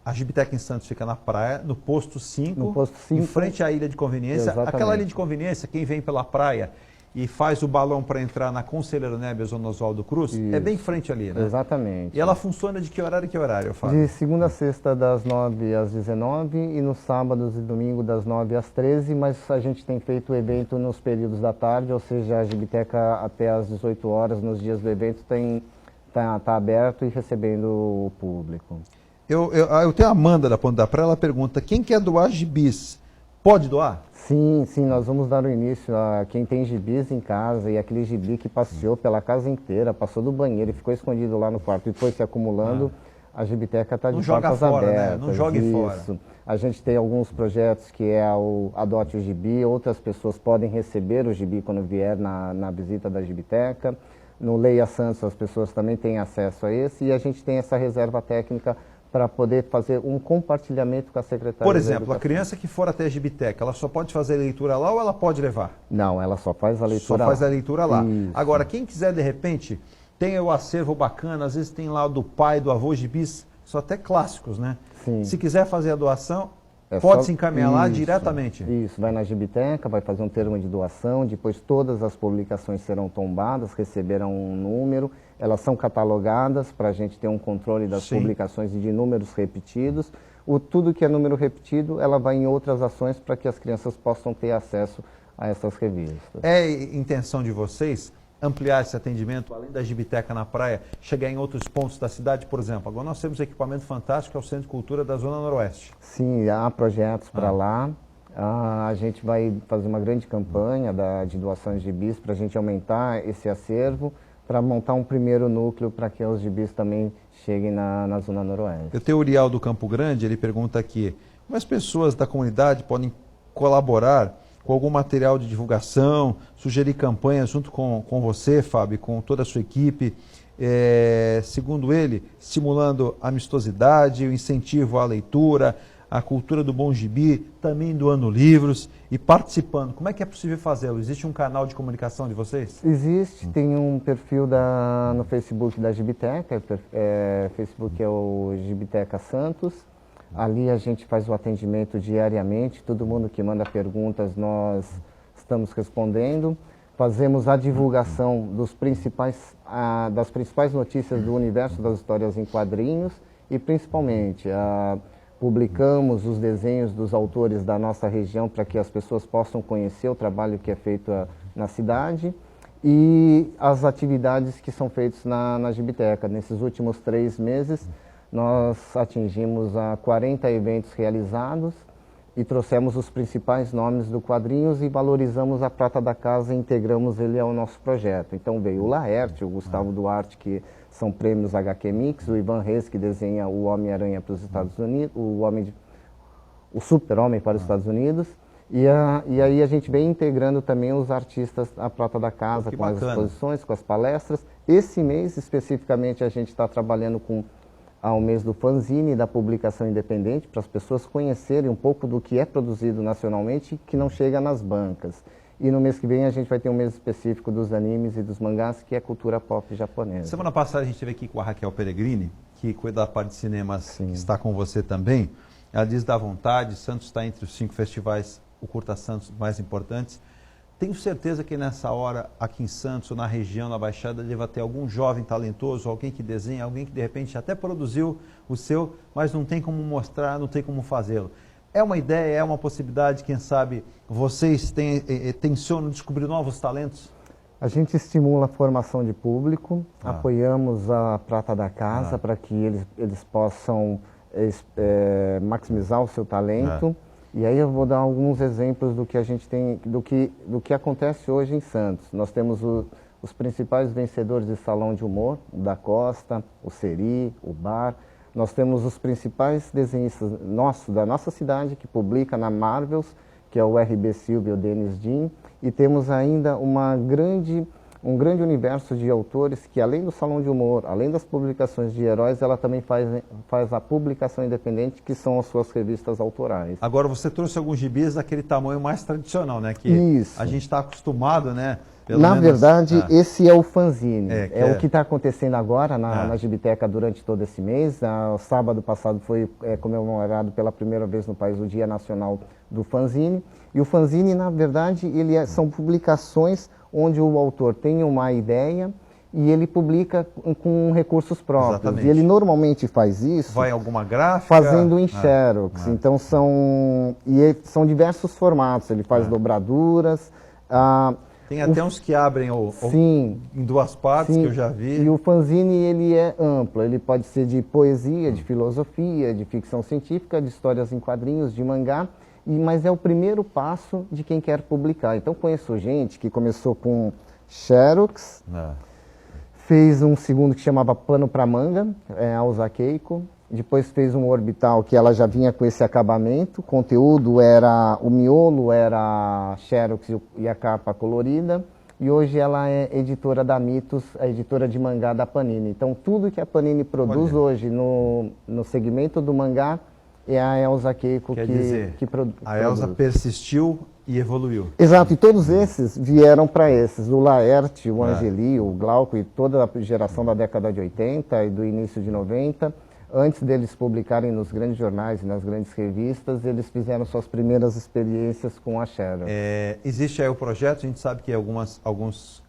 a Gibiteca em Santos fica na praia, no posto 5, No posto 5. em frente à Ilha de Conveniência. Exatamente. Aquela Ilha de Conveniência, quem vem pela praia e faz o balão para entrar na Conselheiro Neves ou no Oswaldo Cruz, é Isso. bem em frente ali, né? Exatamente. E ela funciona de que horário, Fábio? De segunda a sexta, das 9 às 19 e nos sábados e domingo, das 9 às 13, mas a gente tem feito o evento nos períodos da tarde, ou seja, a Gibiteca até às 18 horas, nos dias do evento, tá aberto e recebendo o público. Eu tenho a Amanda da Ponta da Praia, ela pergunta, quem quer doar gibis, pode doar? Sim, nós vamos dar o início a quem tem gibis em casa e aquele gibi que passeou pela casa inteira, passou do banheiro e ficou escondido lá no quarto e foi se acumulando, a Gibiteca está de Não joga portas fora, né? abertas. Não jogue fora. Isso. A gente tem alguns projetos que é o Adote o Gibi, outras pessoas podem receber o gibi quando vier na visita da Gibiteca. No Leia Santos as pessoas também têm acesso a esse e a gente tem essa reserva técnica para poder fazer um compartilhamento com a Secretaria Por da exemplo, a Educação. criança que for até a Gibiteca, ela só pode fazer a leitura lá ou ela pode levar? Não, ela só faz a Só leitura faz lá. a leitura lá. Isso. Agora, quem quiser, de repente, tem o acervo bacana, às vezes tem lá do pai, do avô, gibis, são até clássicos, né? Sim. Se quiser fazer a doação, É pode só- se encaminhar lá Isso, diretamente. Isso, vai na Gibiteca, vai fazer um termo de doação, depois todas as publicações serão tombadas, receberão um número, elas são catalogadas para a gente ter um controle das Sim. publicações e de números repetidos. Tudo que é número repetido, ela vai em outras ações para que as crianças possam ter acesso a essas revistas. É intenção de vocês ampliar esse atendimento, além da Gibiteca na praia, chegar em outros pontos da cidade, por exemplo? Agora nós temos um equipamento fantástico, que é o Centro de Cultura da Zona Noroeste. Sim, há projetos para lá. A gente vai fazer uma grande campanha de doações de gibis para a gente aumentar esse acervo, para montar um primeiro núcleo para que os gibis também cheguem na Zona Noroeste. Eu tenho o Uriel do Campo Grande, ele pergunta aqui, como as pessoas da comunidade podem colaborar com algum material de divulgação, sugerir campanhas junto com você, Fábio, com toda a sua equipe, segundo ele, estimulando a amistosidade, o incentivo à leitura, a cultura do bom gibi, também doando livros e participando. Como é que é possível fazê-lo? Existe um canal de comunicação de vocês? Existe, tem um perfil no Facebook da Gibiteca, Facebook é o Gibiteca Santos. Ali a gente faz o atendimento diariamente, todo mundo que manda perguntas nós estamos respondendo. Fazemos a divulgação das principais notícias do universo das histórias em quadrinhos e principalmente publicamos os desenhos dos autores da nossa região para que as pessoas possam conhecer o trabalho que é feito na cidade e as atividades que são feitas na Gibiteca. Nesses últimos 3 meses, nós atingimos 40 eventos realizados e trouxemos os principais nomes do quadrinhos e valorizamos a prata da casa e integramos ele ao nosso projeto. Então veio o Laerte, o Gustavo Duarte, que são prêmios HQ Mix, o Ivan Reis, que desenha o Homem-Aranha para os Estados Unidos, o Super-Homem para os Estados Unidos, e aí a gente vem integrando também os artistas à prata da casa, Que com bacana. as exposições, com as palestras. Esse mês, especificamente, a gente está trabalhando ao mês do fanzine, da publicação independente, para as pessoas conhecerem um pouco do que é produzido nacionalmente, que não chega nas bancas. E no mês que vem a gente vai ter um mês específico dos animes e dos mangás, que é cultura pop japonesa. Semana passada a gente esteve aqui com a Raquel Peregrini, que cuida da parte de cinemas, que está com você também. Ela diz da vontade, Santos está entre os 5 festivais, o Curta Santos, mais importantes. Tenho certeza que nessa hora, aqui em Santos, ou na região, na Baixada, deva ter algum jovem talentoso, alguém que desenha, alguém que de repente até produziu o seu, mas não tem como mostrar, não tem como fazê-lo. É uma ideia, é uma possibilidade, quem sabe vocês tensionam descobrir novos talentos? A gente estimula a formação de público, apoiamos a Prata da Casa para que eles possam maximizar o seu talento. E aí eu vou dar alguns exemplos do que a gente tem, do que acontece hoje em Santos. Nós temos os principais vencedores de salão de humor, o Da Costa, o Seri, o Bar. Nós temos os principais desenhistas da nossa cidade, que publica na Marvels, que é o R.B. Silva e o Dennis Jean. E temos ainda um grande universo de autores que, além do salão de humor, além das publicações de heróis, ela também faz a publicação independente, que são as suas revistas autorais. Agora, você trouxe alguns gibis daquele tamanho mais tradicional, né? Que Isso. A gente está acostumado, né? Na verdade, esse é o fanzine. O que está acontecendo agora na Gibiteca durante todo esse mês. Sábado passado foi comemorado pela primeira vez no país o Dia Nacional do Fanzine. E o fanzine, na verdade, são publicações onde o autor tem uma ideia e ele publica com recursos próprios. Exatamente. E ele normalmente faz isso... Vai alguma gráfica? Fazendo em Xerox. Então, são diversos formatos. Ele faz dobraduras... Tem até uns que abrem em 2 partes, que eu já vi. E o fanzine, ele é amplo. Ele pode ser de poesia, de filosofia, de ficção científica, de histórias em quadrinhos, de mangá. Mas é o primeiro passo de quem quer publicar. Então, conheço gente que começou com Xerox, fez um segundo que chamava Pano para Manga, a Usa Keiko. Depois fez um orbital que ela já vinha com esse acabamento. O conteúdo o miolo era Xerox e a capa colorida. E hoje ela é editora da Mitos, a editora de mangá da Panini. Então tudo que a Panini produz hoje no segmento do mangá é a Elza Keiko que produz. A Elza persistiu e evoluiu. Exato, e todos esses vieram para esses. O Laerte, o Angeli, o Glauco e toda a geração da década de 80 e do início de 90... Antes deles publicarem nos grandes jornais e nas grandes revistas, eles fizeram suas primeiras experiências com a Xerox. Existe aí o projeto, a gente sabe que alguns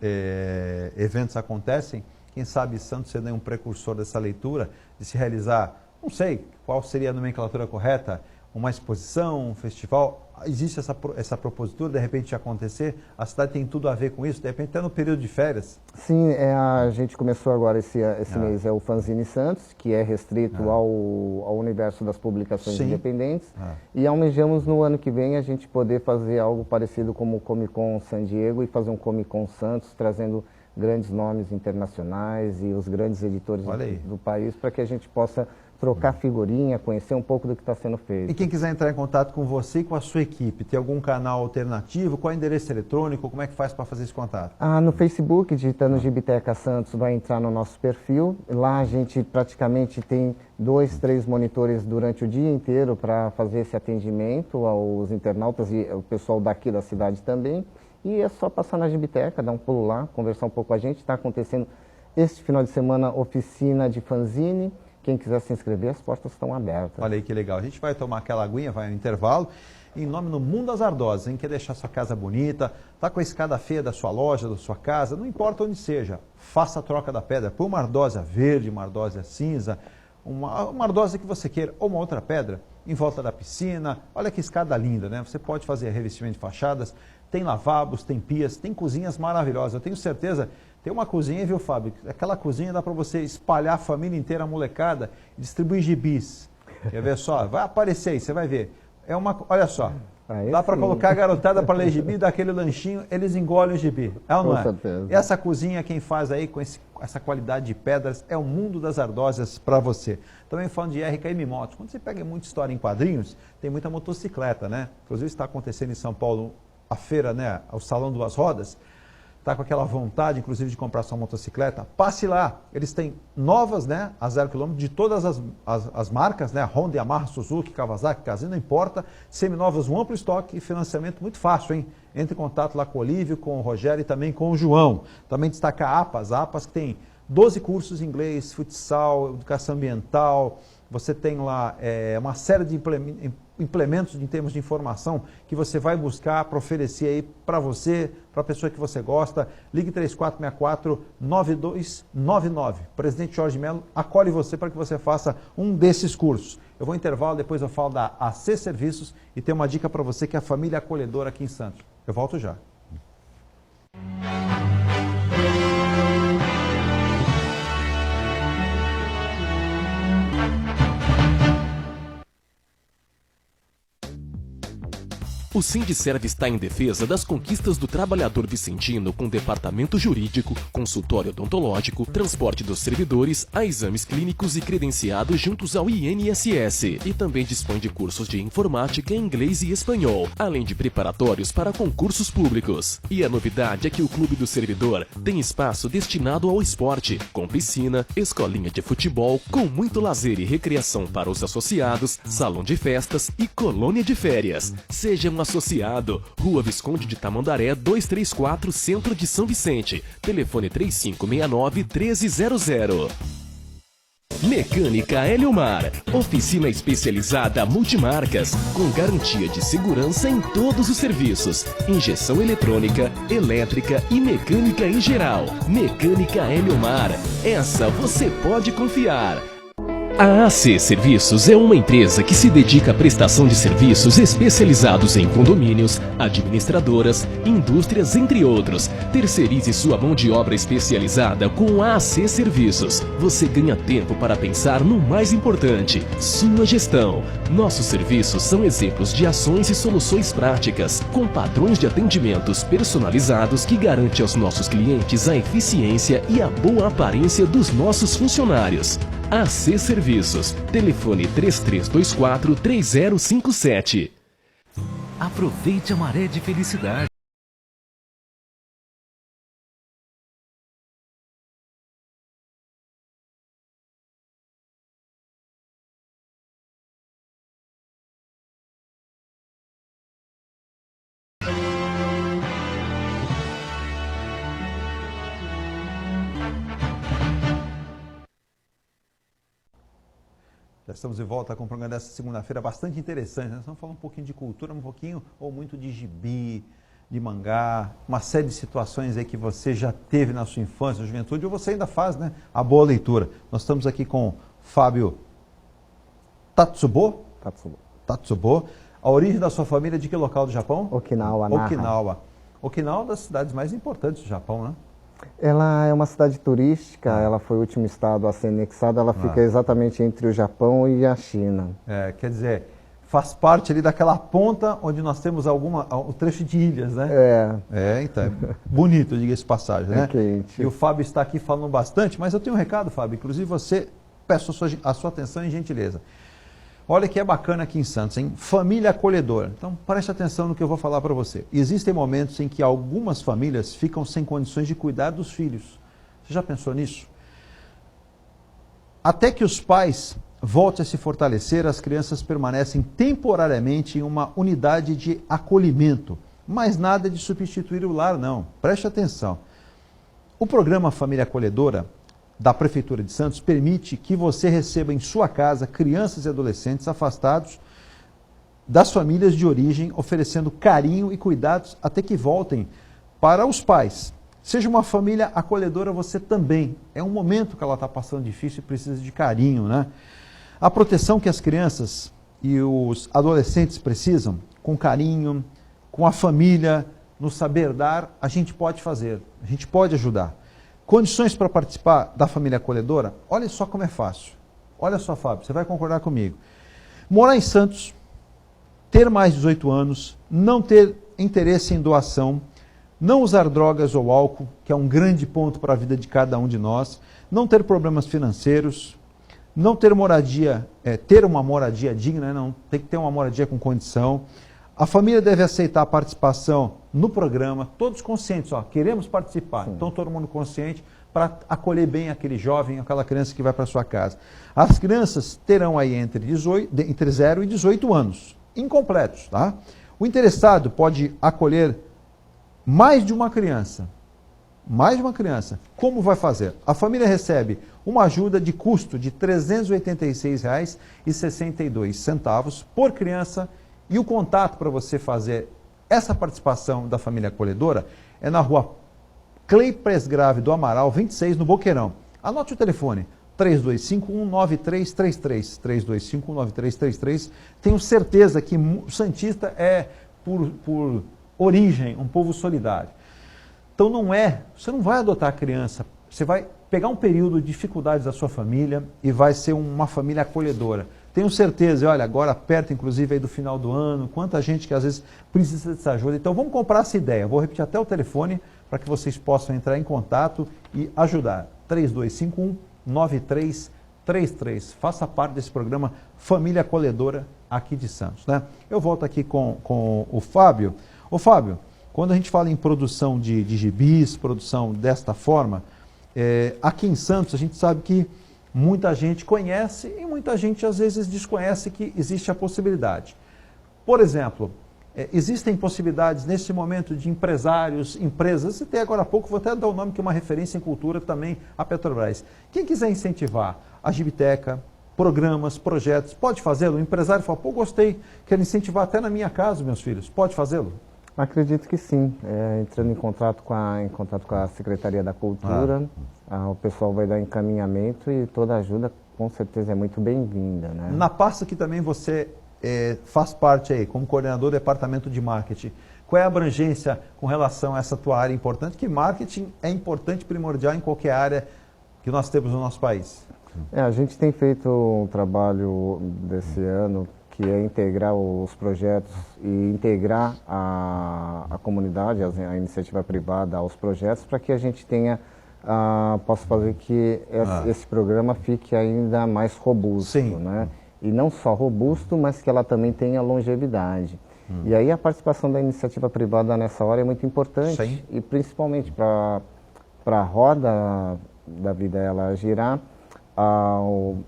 eventos acontecem. Quem sabe Santos seria um precursor dessa leitura, de se realizar, não sei qual seria a nomenclatura correta, uma exposição, um festival. Existe essa propositura, de repente, acontecer? A cidade tem tudo a ver com isso, de repente, até no período de férias? Sim, a gente começou agora esse mês, é o Fanzine Santos, que é restrito ao universo das publicações independentes. E almejamos no ano que vem a gente poder fazer algo parecido como o Comic Con San Diego e fazer um Comic Con Santos, trazendo grandes nomes internacionais e os grandes editores do país, para que a gente possa trocar figurinha, conhecer um pouco do que está sendo feito. E quem quiser entrar em contato com você e com a sua equipe, tem algum canal alternativo? Qual é o endereço eletrônico? Como é que faz para fazer esse contato? No Facebook, digitando Gibiteca Santos, vai entrar no nosso perfil. Lá a gente praticamente tem 2, 3 monitores durante o dia inteiro para fazer esse atendimento aos internautas e o pessoal daqui da cidade também. E é só passar na Gibiteca, dar um pulo lá, conversar um pouco com a gente. Está acontecendo este final de semana oficina de fanzine. Quem quiser se inscrever, as portas estão abertas. Olha aí que legal. A gente vai tomar aquela aguinha, vai no intervalo. Em nome do Mundo das Ardosas, hein? Quer deixar sua casa bonita, tá com a escada feia da sua loja, da sua casa, não importa onde seja, faça a troca da pedra. Põe uma ardósia verde, uma ardósia cinza, uma ardósia que você queira, ou uma outra pedra, em volta da piscina. Olha que escada linda, né? Você pode fazer revestimento de fachadas, tem lavabos, tem pias, tem cozinhas maravilhosas. Eu tenho certeza. Tem uma cozinha, viu, Fábio? Aquela cozinha dá para você espalhar a família inteira, a molecada, e distribuir gibis. Quer ver só? Vai aparecer aí, você vai ver. Olha só, dá para colocar a garotada para ler gibi, dar aquele lanchinho, eles engolem o gibi. É ou não é? Certeza. Essa cozinha, quem faz aí com essa qualidade de pedras, é o Mundo das Ardósias para você. Também falando de RKM Motos. Quando você pega muita história em quadrinhos, tem muita motocicleta, né? Inclusive está acontecendo em São Paulo a feira, né? O Salão Duas Rodas. Está com aquela vontade, inclusive, de comprar sua motocicleta, passe lá. Eles têm novas, né, a 0 km, de todas as marcas, né, Honda, Yamaha, Suzuki, Kawasaki, Casino, não importa. Seminovas, um amplo estoque e financiamento muito fácil, hein? Entre em contato lá com o Olívio, com o Rogério e também com o João. Também destaca a APAS que tem 12 cursos em inglês, futsal, educação ambiental, você tem lá uma série de implementos em termos de informação que você vai buscar para oferecer aí para você, para a pessoa que você gosta. Ligue 3464-9299. Presidente Jorge Melo acolhe você para que você faça um desses cursos. Eu vou intervalo, depois eu falo da AC Serviços e tem uma dica para você que é a família acolhedora aqui em Santos. Eu volto já. O Sindiserv está em defesa das conquistas do trabalhador vicentino com departamento jurídico, consultório odontológico, transporte dos servidores, a exames clínicos e credenciados juntos ao INSS. E também dispõe de cursos de informática em inglês e espanhol, além de preparatórios para concursos públicos. E a novidade é que o Clube do Servidor tem espaço destinado ao esporte, com piscina, escolinha de futebol, com muito lazer e recreação para os associados, salão de festas e colônia de férias. Seja um associado. Rua Visconde de Tamandaré, 234, Centro de São Vicente. Telefone 3569-1300. Mecânica Heliomar. Oficina especializada multimarcas, com garantia de segurança em todos os serviços. Injeção eletrônica, elétrica e mecânica em geral. Mecânica Heliomar. Essa você pode confiar. A AC Serviços é uma empresa que se dedica à prestação de serviços especializados em condomínios, administradoras, indústrias, entre outros. Terceirize sua mão de obra especializada com a AC Serviços. Você ganha tempo para pensar no mais importante, sua gestão. Nossos serviços são exemplos de ações e soluções práticas, com padrões de atendimentos personalizados que garante aos nossos clientes a eficiência e a boa aparência dos nossos funcionários. AC Serviços. Telefone 3324-3057. Aproveite a maré de felicidade. Já estamos de volta com o programa dessa segunda-feira, bastante interessante. Nós vamos falar um pouquinho de cultura, um pouquinho ou muito de gibi, de mangá, uma série de situações aí que você já teve na sua infância, juventude, ou você ainda faz, né? A boa leitura. Nós estamos aqui com Fábio Tatsubo. A origem da sua família de que local do Japão? Okinawa, Naha. Okinawa é uma das cidades mais importantes do Japão, né? Ela é uma cidade turística, ela foi o último estado a ser anexado, ela fica exatamente entre o Japão e a China. Quer dizer, faz parte ali daquela ponta onde nós temos um trecho de ilhas, né? Então, é bonito, diga-se passagem, né? Quente. E o Fábio está aqui falando bastante, mas eu tenho um recado, Fábio, inclusive você, peço a sua atenção e gentileza. Olha que é bacana aqui em Santos, hein? Família acolhedora. Então, preste atenção no que eu vou falar para você. Existem momentos em que algumas famílias ficam sem condições de cuidar dos filhos. Você já pensou nisso? Até que os pais voltem a se fortalecer, as crianças permanecem temporariamente em uma unidade de acolhimento. Mas nada de substituir o lar, não. Preste atenção. O programa Família Acolhedora da Prefeitura de Santos permite que você receba em sua casa crianças e adolescentes afastados das famílias de origem, oferecendo carinho e cuidados até que voltem para os pais. Seja uma família acolhedora você também. É um momento que ela está passando difícil e precisa de carinho, né? A proteção que as crianças e os adolescentes precisam, com carinho, com a família, no saber dar, a gente pode fazer, a gente pode ajudar. Condições para participar da família acolhedora? Olha só como é fácil. Olha só, Fábio, você vai concordar comigo. Morar em Santos, ter mais de 18 anos, não ter interesse em doação, não usar drogas ou álcool, que é um grande ponto para a vida de cada um de nós, não ter problemas financeiros, não ter moradia, ter uma moradia digna, não, tem que ter uma moradia com condição. A família deve aceitar a participação no programa, todos conscientes, queremos participar. Sim. Então todo mundo consciente para acolher bem aquele jovem, aquela criança que vai para sua casa. As crianças terão aí entre 0 e 18 anos, incompletos, tá? O interessado pode acolher mais de uma criança. mais de uma criança. Como vai fazer? A família recebe uma ajuda de custo de R$ 386,62 por criança, e o contato para você fazer essa participação da família acolhedora é na rua Clay Presgrave do Amaral, 26, no Boqueirão. Anote o telefone, 3251-9333, 3251-9333. Tenho certeza que o santista é, por origem, um povo solidário. Então você não vai adotar a criança, você vai pegar um período de dificuldades da sua família e vai ser uma família acolhedora. Tenho certeza, e olha, agora perto inclusive aí do final do ano, quanta gente que às vezes precisa dessa ajuda. Então vamos comprar essa ideia. Vou repetir até o telefone para que vocês possam entrar em contato e ajudar. 3251-9333. Faça parte desse programa Família Acolhedora aqui de Santos, né? Eu volto aqui com o Fábio. Ô Fábio, quando a gente fala em produção de gibis, produção desta forma, aqui em Santos a gente sabe que muita gente conhece e muita gente às vezes desconhece que existe a possibilidade. Por exemplo, existem possibilidades nesse momento de empresários, empresas, citei agora há pouco, vou até dar o nome que é uma referência em cultura também, a Petrobras. Quem quiser incentivar a Gibiteca, programas, projetos, pode fazê-lo? O empresário fala, pô, gostei, quero incentivar até na minha casa, meus filhos, pode fazê-lo? Acredito que sim. Entrando em contato com a Secretaria da Cultura, o pessoal vai dar encaminhamento e toda ajuda com certeza é muito bem-vinda, né? Na pasta que também você faz parte aí, como coordenador do departamento de marketing, qual é a abrangência com relação a essa tua área importante? Que marketing é importante, primordial em qualquer área que nós temos no nosso país. A gente tem feito um trabalho desse ano que é integrar os projetos e integrar a comunidade, a iniciativa privada aos projetos, para que a gente tenha, possa fazer que esse programa fique ainda mais robusto. Sim. Né? E não só robusto, mas que ela também tenha longevidade. E aí a participação da iniciativa privada nessa hora é muito importante. Sim. E principalmente para a roda da vida ela girar,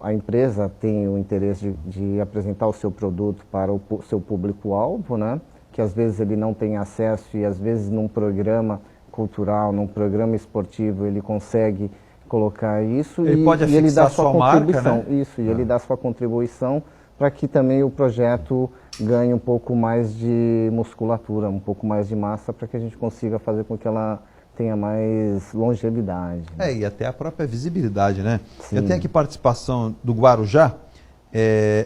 a empresa tem o interesse de apresentar o seu produto para o seu público-alvo, né? Que às vezes ele não tem acesso e às vezes num programa cultural, num programa esportivo, ele consegue colocar isso ele pode e ele dá sua contribuição. Marca, né? Isso, e ele dá sua contribuição para que também o projeto ganhe um pouco mais de musculatura, um pouco mais de massa, para que a gente consiga fazer com que ela tenha mais longevidade. Né? E até a própria visibilidade, né? Sim. Eu tenho aqui participação do Guarujá.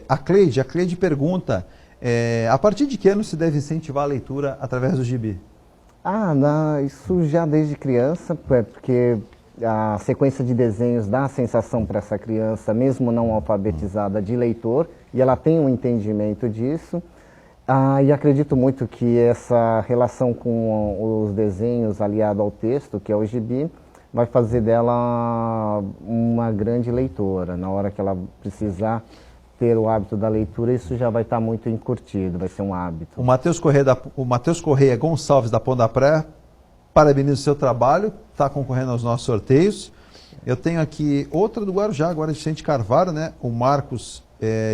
A Cleide pergunta, a partir de que ano se deve incentivar a leitura através do gibi? Isso já desde criança, porque a sequência de desenhos dá a sensação para essa criança, mesmo não alfabetizada, de leitor, e ela tem um entendimento disso. E acredito muito que essa relação com os desenhos aliado ao texto, que é o gibi, vai fazer dela uma grande leitora. Na hora que ela precisar ter o hábito da leitura, isso já vai estar muito encurtido, vai ser um hábito. O Matheus Correia Gonçalves, da Pão da Praia, parabenizo o seu trabalho, está concorrendo aos nossos sorteios. Eu tenho aqui outra do Guarujá, agora de Vicente Carvalho, né? O Marcos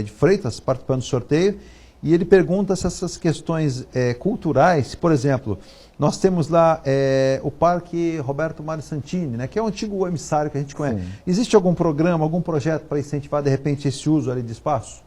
de Freitas participando do sorteio. E ele pergunta se essas questões culturais, por exemplo, nós temos lá o Parque Roberto Mário Santini, né, que é o antigo emissário que a gente conhece. Sim. Existe algum programa, algum projeto para incentivar, de repente, esse uso ali de espaço?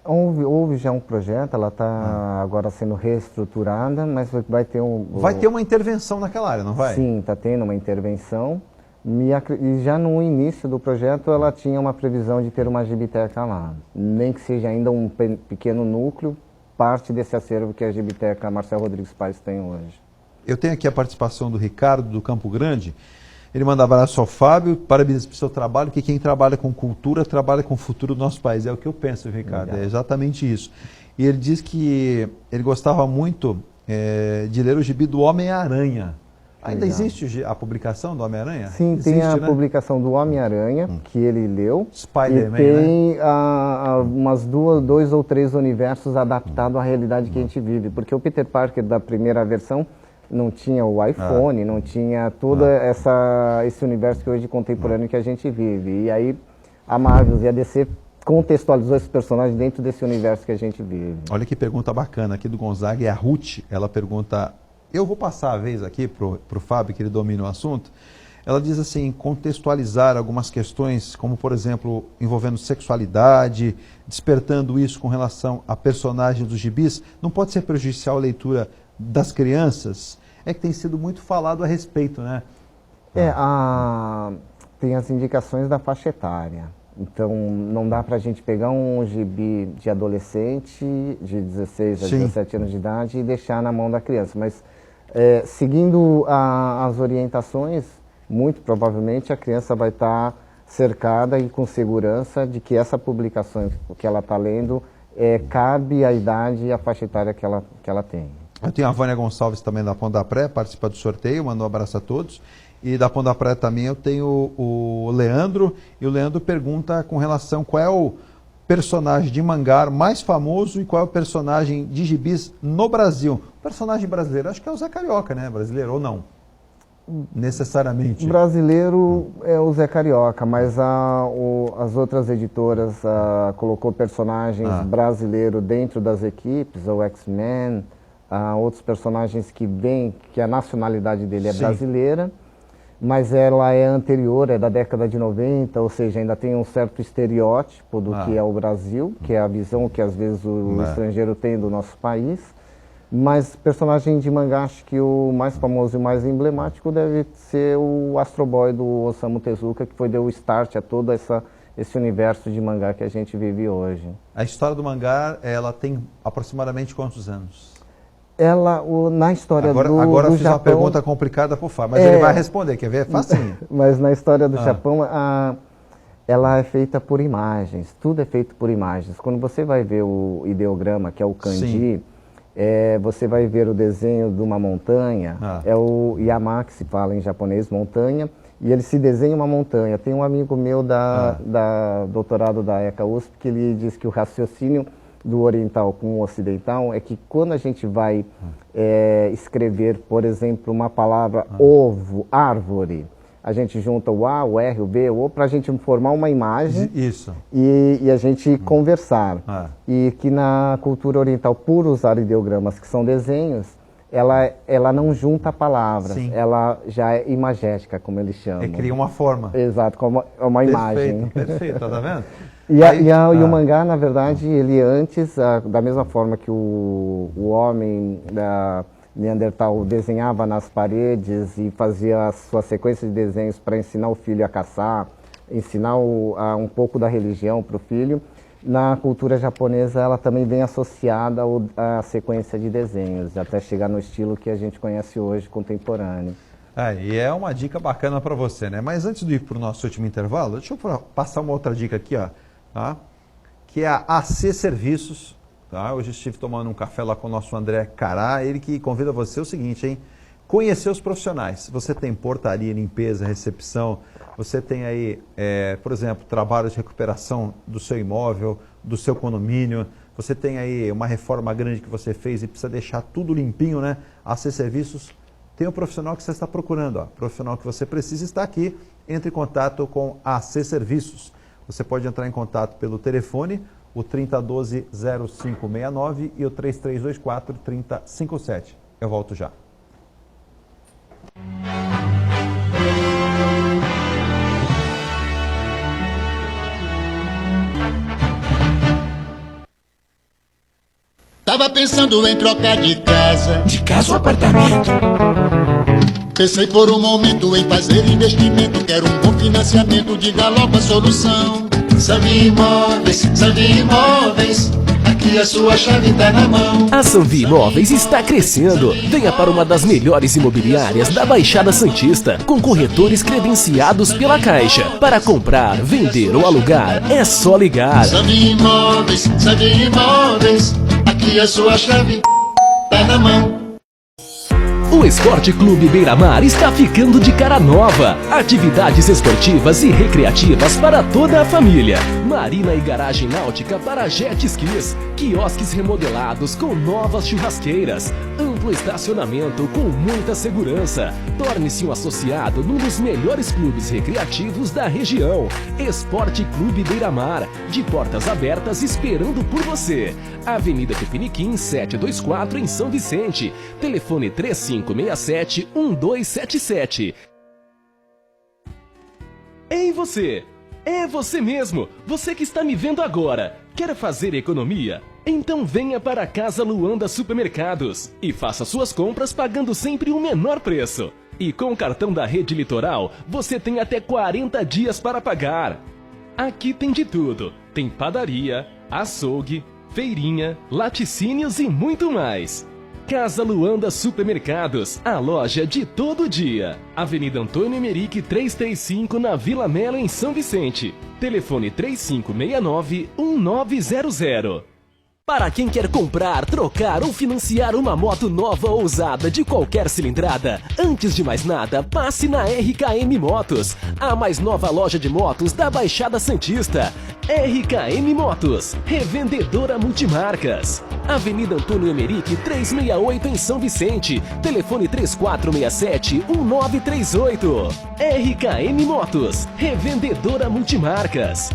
Houve já um projeto, ela está agora sendo reestruturada, mas vai ter Vai ter uma intervenção naquela área, não vai? Sim, está tendo uma intervenção. E já no início do projeto ela tinha uma previsão de ter uma gibiteca lá, nem que seja ainda um pequeno núcleo, parte desse acervo que a gibiteca Marcelo Rodrigues Paes tem hoje. Eu tenho aqui a participação do Ricardo do Campo Grande, ele manda abraço ao Fábio, parabéns pelo seu trabalho, que quem trabalha com cultura trabalha com o futuro do nosso país, é o que eu penso, Ricardo, legal. É exatamente isso. E ele diz que ele gostava muito de ler o gibi do Homem-Aranha. Ainda existe a publicação do Homem-Aranha? Sim, existe, tem a publicação do Homem-Aranha, que ele leu. Spider-Man, e tem umas dois ou três universos adaptados à realidade que a gente vive. Porque o Peter Parker da primeira versão não tinha o iPhone, não tinha todo esse universo que hoje contemporâneo que a gente vive. E aí a Marvel e a DC contextualizou esses personagens dentro desse universo que a gente vive. Olha que pergunta bacana aqui do Gonzaga, é a Ruth, ela pergunta... Eu vou passar a vez aqui para o Fábio, que ele domina o assunto. Ela diz assim, contextualizar algumas questões, como por exemplo, envolvendo sexualidade, despertando isso com relação a personagens dos gibis, não pode ser prejudicial a leitura das crianças? É que tem sido muito falado a respeito, né? Tem as indicações da faixa etária. Então, não dá para a gente pegar um gibi de adolescente, de 16 a 17 anos de idade, e deixar na mão da criança. Mas, seguindo as orientações, muito provavelmente a criança vai estar cercada e com segurança de que essa publicação que ela está lendo cabe à idade e à faixa etária que ela tem. Eu tenho a Vânia Gonçalves também da Pão da Pré, participa do sorteio, mandou um abraço a todos. E da Pão da Pré também eu tenho o Leandro, e o Leandro pergunta com relação qual é o personagem de mangá mais famoso e qual é o personagem de gibis no Brasil. O personagem brasileiro, acho que é o Zé Carioca, né? Brasileiro ou não? Necessariamente. Brasileiro é o Zé Carioca, mas as outras editoras colocou personagens brasileiros dentro das equipes, o X-Men, outros personagens que a nacionalidade dele é brasileira, mas ela é anterior, é da década de 90, ou seja, ainda tem um certo estereótipo do que é o Brasil, que é a visão que às vezes o estrangeiro tem do nosso país. Mas personagem de mangá, acho que o mais famoso e o mais emblemático deve ser o Astro Boy do Osamu Tezuka, que deu o start a todo esse universo de mangá que a gente vive hoje. A história do mangá, ela tem aproximadamente quantos anos? Na história agora do Agora eu fiz Japão, uma pergunta complicada para o Fábio, mas ele vai responder, quer ver? É facinho. Mas na história do Japão, ela é feita por imagens, tudo é feito por imagens. Quando você vai ver o ideograma, que é o kanji, você vai ver o desenho de uma montanha, é o yama, que se fala em japonês, montanha, e ele se desenha uma montanha. Tem um amigo meu da doutorado da ECA USP que ele diz que o raciocínio do oriental com o ocidental é que quando a gente vai escrever, por exemplo, uma palavra ovo, árvore, a gente junta o A, o R, o B, o O, para a gente formar uma imagem e a gente conversar. E que na cultura oriental, por usar ideogramas que são desenhos, ela não junta palavras, ela já é imagética, como eles chamam. Cria uma forma. Exato, como uma imagem. Perfeito, tá vendo? E o mangá, na verdade, ele antes, da mesma forma que o homem da Neandertal desenhava nas paredes e fazia a sua sequência de desenhos para ensinar o filho a caçar, ensinar um pouco da religião para o filho, na cultura japonesa ela também vem associada à sequência de desenhos, até chegar no estilo que a gente conhece hoje, contemporâneo. E é uma dica bacana para você, né? Mas antes de ir para o nosso último intervalo, deixa eu passar uma outra dica aqui, que é a AC Serviços. Hoje estive tomando um café lá com o nosso André Cará, ele que convida você o seguinte, hein? Conhecer os profissionais. Você tem portaria, limpeza, recepção, você tem aí, por exemplo, trabalho de recuperação do seu imóvel, do seu condomínio, você tem aí uma reforma grande que você fez e precisa deixar tudo limpinho, né? A AC Serviços tem o profissional que você está procurando, o profissional que você precisa está aqui. Entre em contato com a AC Serviços. Você pode entrar em contato pelo telefone, o 3012-0569 e o 3324-3057. Eu volto já. Tava pensando em trocar de casa. De casa ou apartamento? Pensei por um momento em fazer investimento. Quero um bom financiamento, diga logo a solução. Sanvi Imóveis, aqui a sua chave tá na mão. A Sanvi Imóveis está crescendo. Venha para uma das melhores imobiliárias da Baixada Santista, com corretores credenciados pela Caixa. Para comprar, vender ou alugar, é só ligar. Sanvi Imóveis, aqui a sua chave tá na mão. O Esporte Clube Beira-Mar está ficando de cara nova. Atividades esportivas e recreativas para toda a família. Marina e garagem náutica para jet skis. Quiosques remodelados com novas churrasqueiras. Ampla amplo estacionamento com muita segurança. Torne-se um associado num dos melhores clubes recreativos da região. Esporte Clube Beira-Mar, de portas abertas esperando por você. Avenida Tupiniquim 724 em São Vicente. Telefone 3567-1277. Ei você! É você mesmo! Você que está me vendo agora! Quer fazer economia? Então venha para a Casa Luanda Supermercados e faça suas compras pagando sempre o menor preço. E com o cartão da Rede Litoral, você tem até 40 dias para pagar. Aqui tem de tudo. Tem padaria, açougue, feirinha, laticínios e muito mais. Casa Luanda Supermercados, a loja de todo dia. Avenida Antônio Emerick 335 na Vila Melo, em São Vicente. Telefone 3569-1900. Para quem quer comprar, trocar ou financiar uma moto nova ou usada de qualquer cilindrada, antes de mais nada, passe na RKM Motos, a mais nova loja de motos da Baixada Santista. RKM Motos, revendedora multimarcas. Avenida Antônio Emerick 368 em São Vicente. Telefone 3467-1938. RKM Motos, revendedora multimarcas.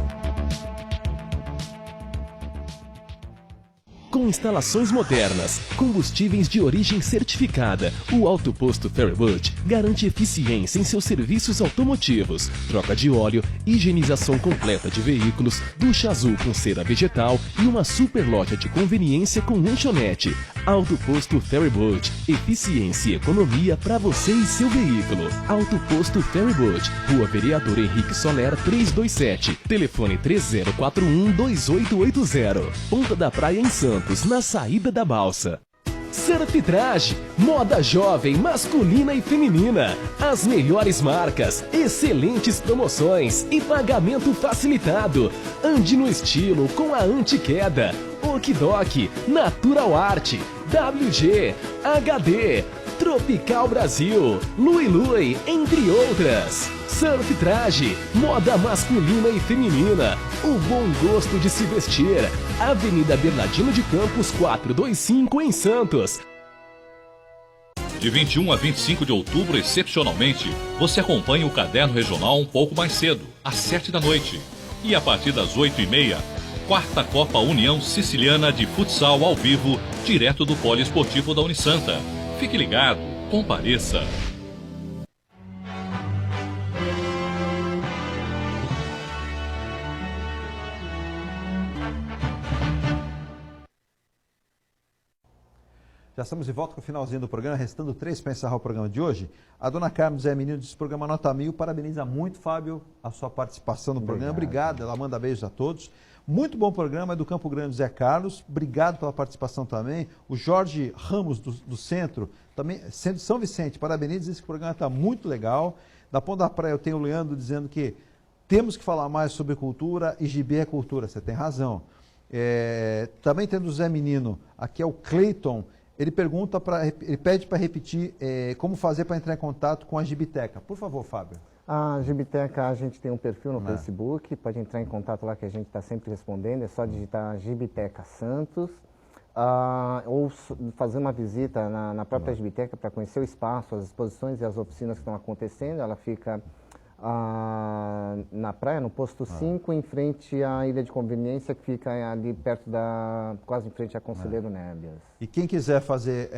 Com instalações modernas, combustíveis de origem certificada, o Alto Posto Ferryboat garante eficiência em seus serviços automotivos, troca de óleo, higienização completa de veículos, ducha azul com cera vegetal e uma super loja de conveniência com lanchonete. Alto Posto Ferryboat, eficiência e economia para você e seu veículo. Alto Posto Ferryboat, Rua Vereador Henrique Soler 327, telefone 3041-2880, Ponta da Praia em Santos, na saída da balsa. Surf Traje, moda jovem, masculina e feminina. As melhores marcas, excelentes promoções e pagamento facilitado. Ande no estilo com a anti-queda. Okidok, Natural Art, WG, HD, Tropical Brasil, Lui Lui, entre outras. Surf Traje, moda masculina e feminina. O bom gosto de se vestir. Avenida Bernardino de Campos 425 em Santos. De 21 a 25 de outubro, excepcionalmente, você acompanha o Caderno Regional um pouco mais cedo, às 7 da noite. E a partir das 8h30, quarta Copa União Siciliana de Futsal ao vivo, direto do Poliesportivo da Unisanta. Fique ligado, compareça. Já estamos de volta com o finalzinho do programa, restando 3 para encerrar o programa de hoje. A dona Carmen Zé Menino desse programa Nota 1000, parabeniza muito, Fábio, a sua participação no programa. Obrigado, ela manda beijos a todos. Muito bom programa, é do Campo Grande Zé Carlos, obrigado pela participação também. O Jorge Ramos, do Centro, também, Centro de São Vicente, parabeniza, diz que o programa está muito legal. Da Ponta da Praia eu tenho o Leandro dizendo que temos que falar mais sobre cultura e gibi é cultura, você tem razão. Também tendo o Zé Menino, aqui é o Cleiton. Ele pede para repetir como fazer para entrar em contato com a Gibiteca. Por favor, Fábio. A Gibiteca, a gente tem um perfil no Facebook, pode entrar em contato lá que a gente está sempre respondendo, é só digitar Gibiteca Santos, ou fazer uma visita na própria Gibiteca para conhecer o espaço, as exposições e as oficinas que estão acontecendo. Ela fica na praia, no posto 5, em frente à Ilha de Conveniência, que fica ali perto quase em frente a Conselheiro Nébias. E quem quiser fazer,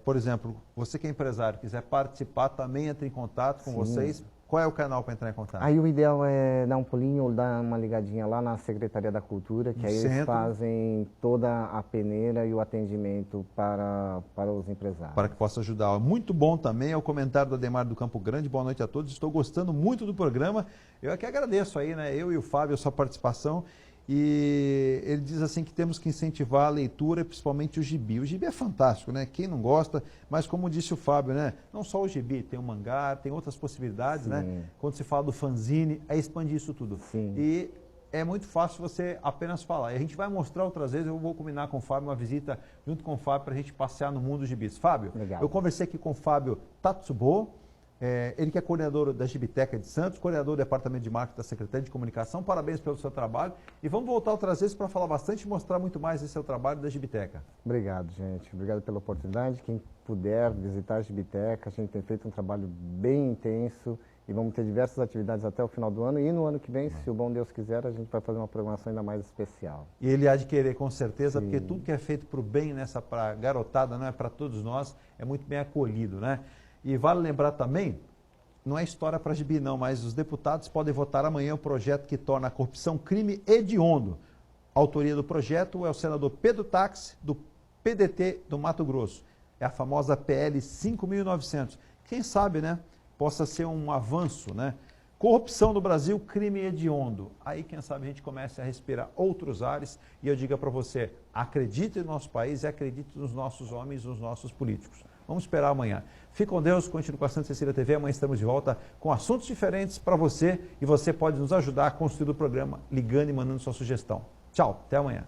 por exemplo, você que é empresário, quiser participar, também entre em contato com vocês. Qual é o canal para entrar em contato? Aí o ideal é dar um pulinho ou dar uma ligadinha lá na Secretaria da Cultura, que aí eles fazem toda a peneira e o atendimento para os empresários. Para que possa ajudar. Muito bom também é o comentário do Ademar do Campo Grande. Boa noite a todos. Estou gostando muito do programa. Eu aqui agradeço aí, né? Eu e o Fábio, a sua participação. E ele diz assim que temos que incentivar a leitura, principalmente o gibi. O gibi é fantástico, né? Quem não gosta, mas como disse o Fábio, né? Não só o gibi, tem o mangá, tem outras possibilidades, né? Quando se fala do fanzine, é expandir isso tudo. Sim. E é muito fácil você apenas falar. E a gente vai mostrar outras vezes, eu vou combinar com o Fábio uma visita junto com o Fábio para a gente passear no mundo dos gibis. Fábio, legal. Eu conversei aqui com o Fábio Tatsubo, Ele que é coordenador da Gibiteca de Santos, coordenador do Departamento de Marketing da Secretaria de Comunicação. Parabéns pelo seu trabalho. E vamos voltar outras vezes para falar bastante e mostrar muito mais esse seu trabalho da Gibiteca. Obrigado, gente. Obrigado pela oportunidade. Quem puder visitar a Gibiteca, a gente tem feito um trabalho bem intenso e vamos ter diversas atividades até o final do ano. E no ano que vem, se o bom Deus quiser, a gente vai fazer uma programação ainda mais especial. E ele há de querer, com certeza, Sim. porque tudo que é feito para o bem, para a garotada, não é para todos nós, é muito bem acolhido, né? E vale lembrar também, não é história para gibi não, mas os deputados podem votar amanhã o projeto que torna a corrupção crime hediondo. A autoria do projeto é o senador Pedro Táxi, do PDT do Mato Grosso. É a famosa PL 5.900. Quem sabe, né, possa ser um avanço, né? Corrupção no Brasil, crime hediondo. Aí, quem sabe, a gente comece a respirar outros ares e eu diga para você, acredite no nosso país e acredite nos nossos homens, nos nossos políticos. Vamos esperar amanhã. Fique com Deus, continue com a Santa Cecília TV. Amanhã estamos de volta com assuntos diferentes para você e você pode nos ajudar a construir o programa ligando e mandando sua sugestão. Tchau, até amanhã.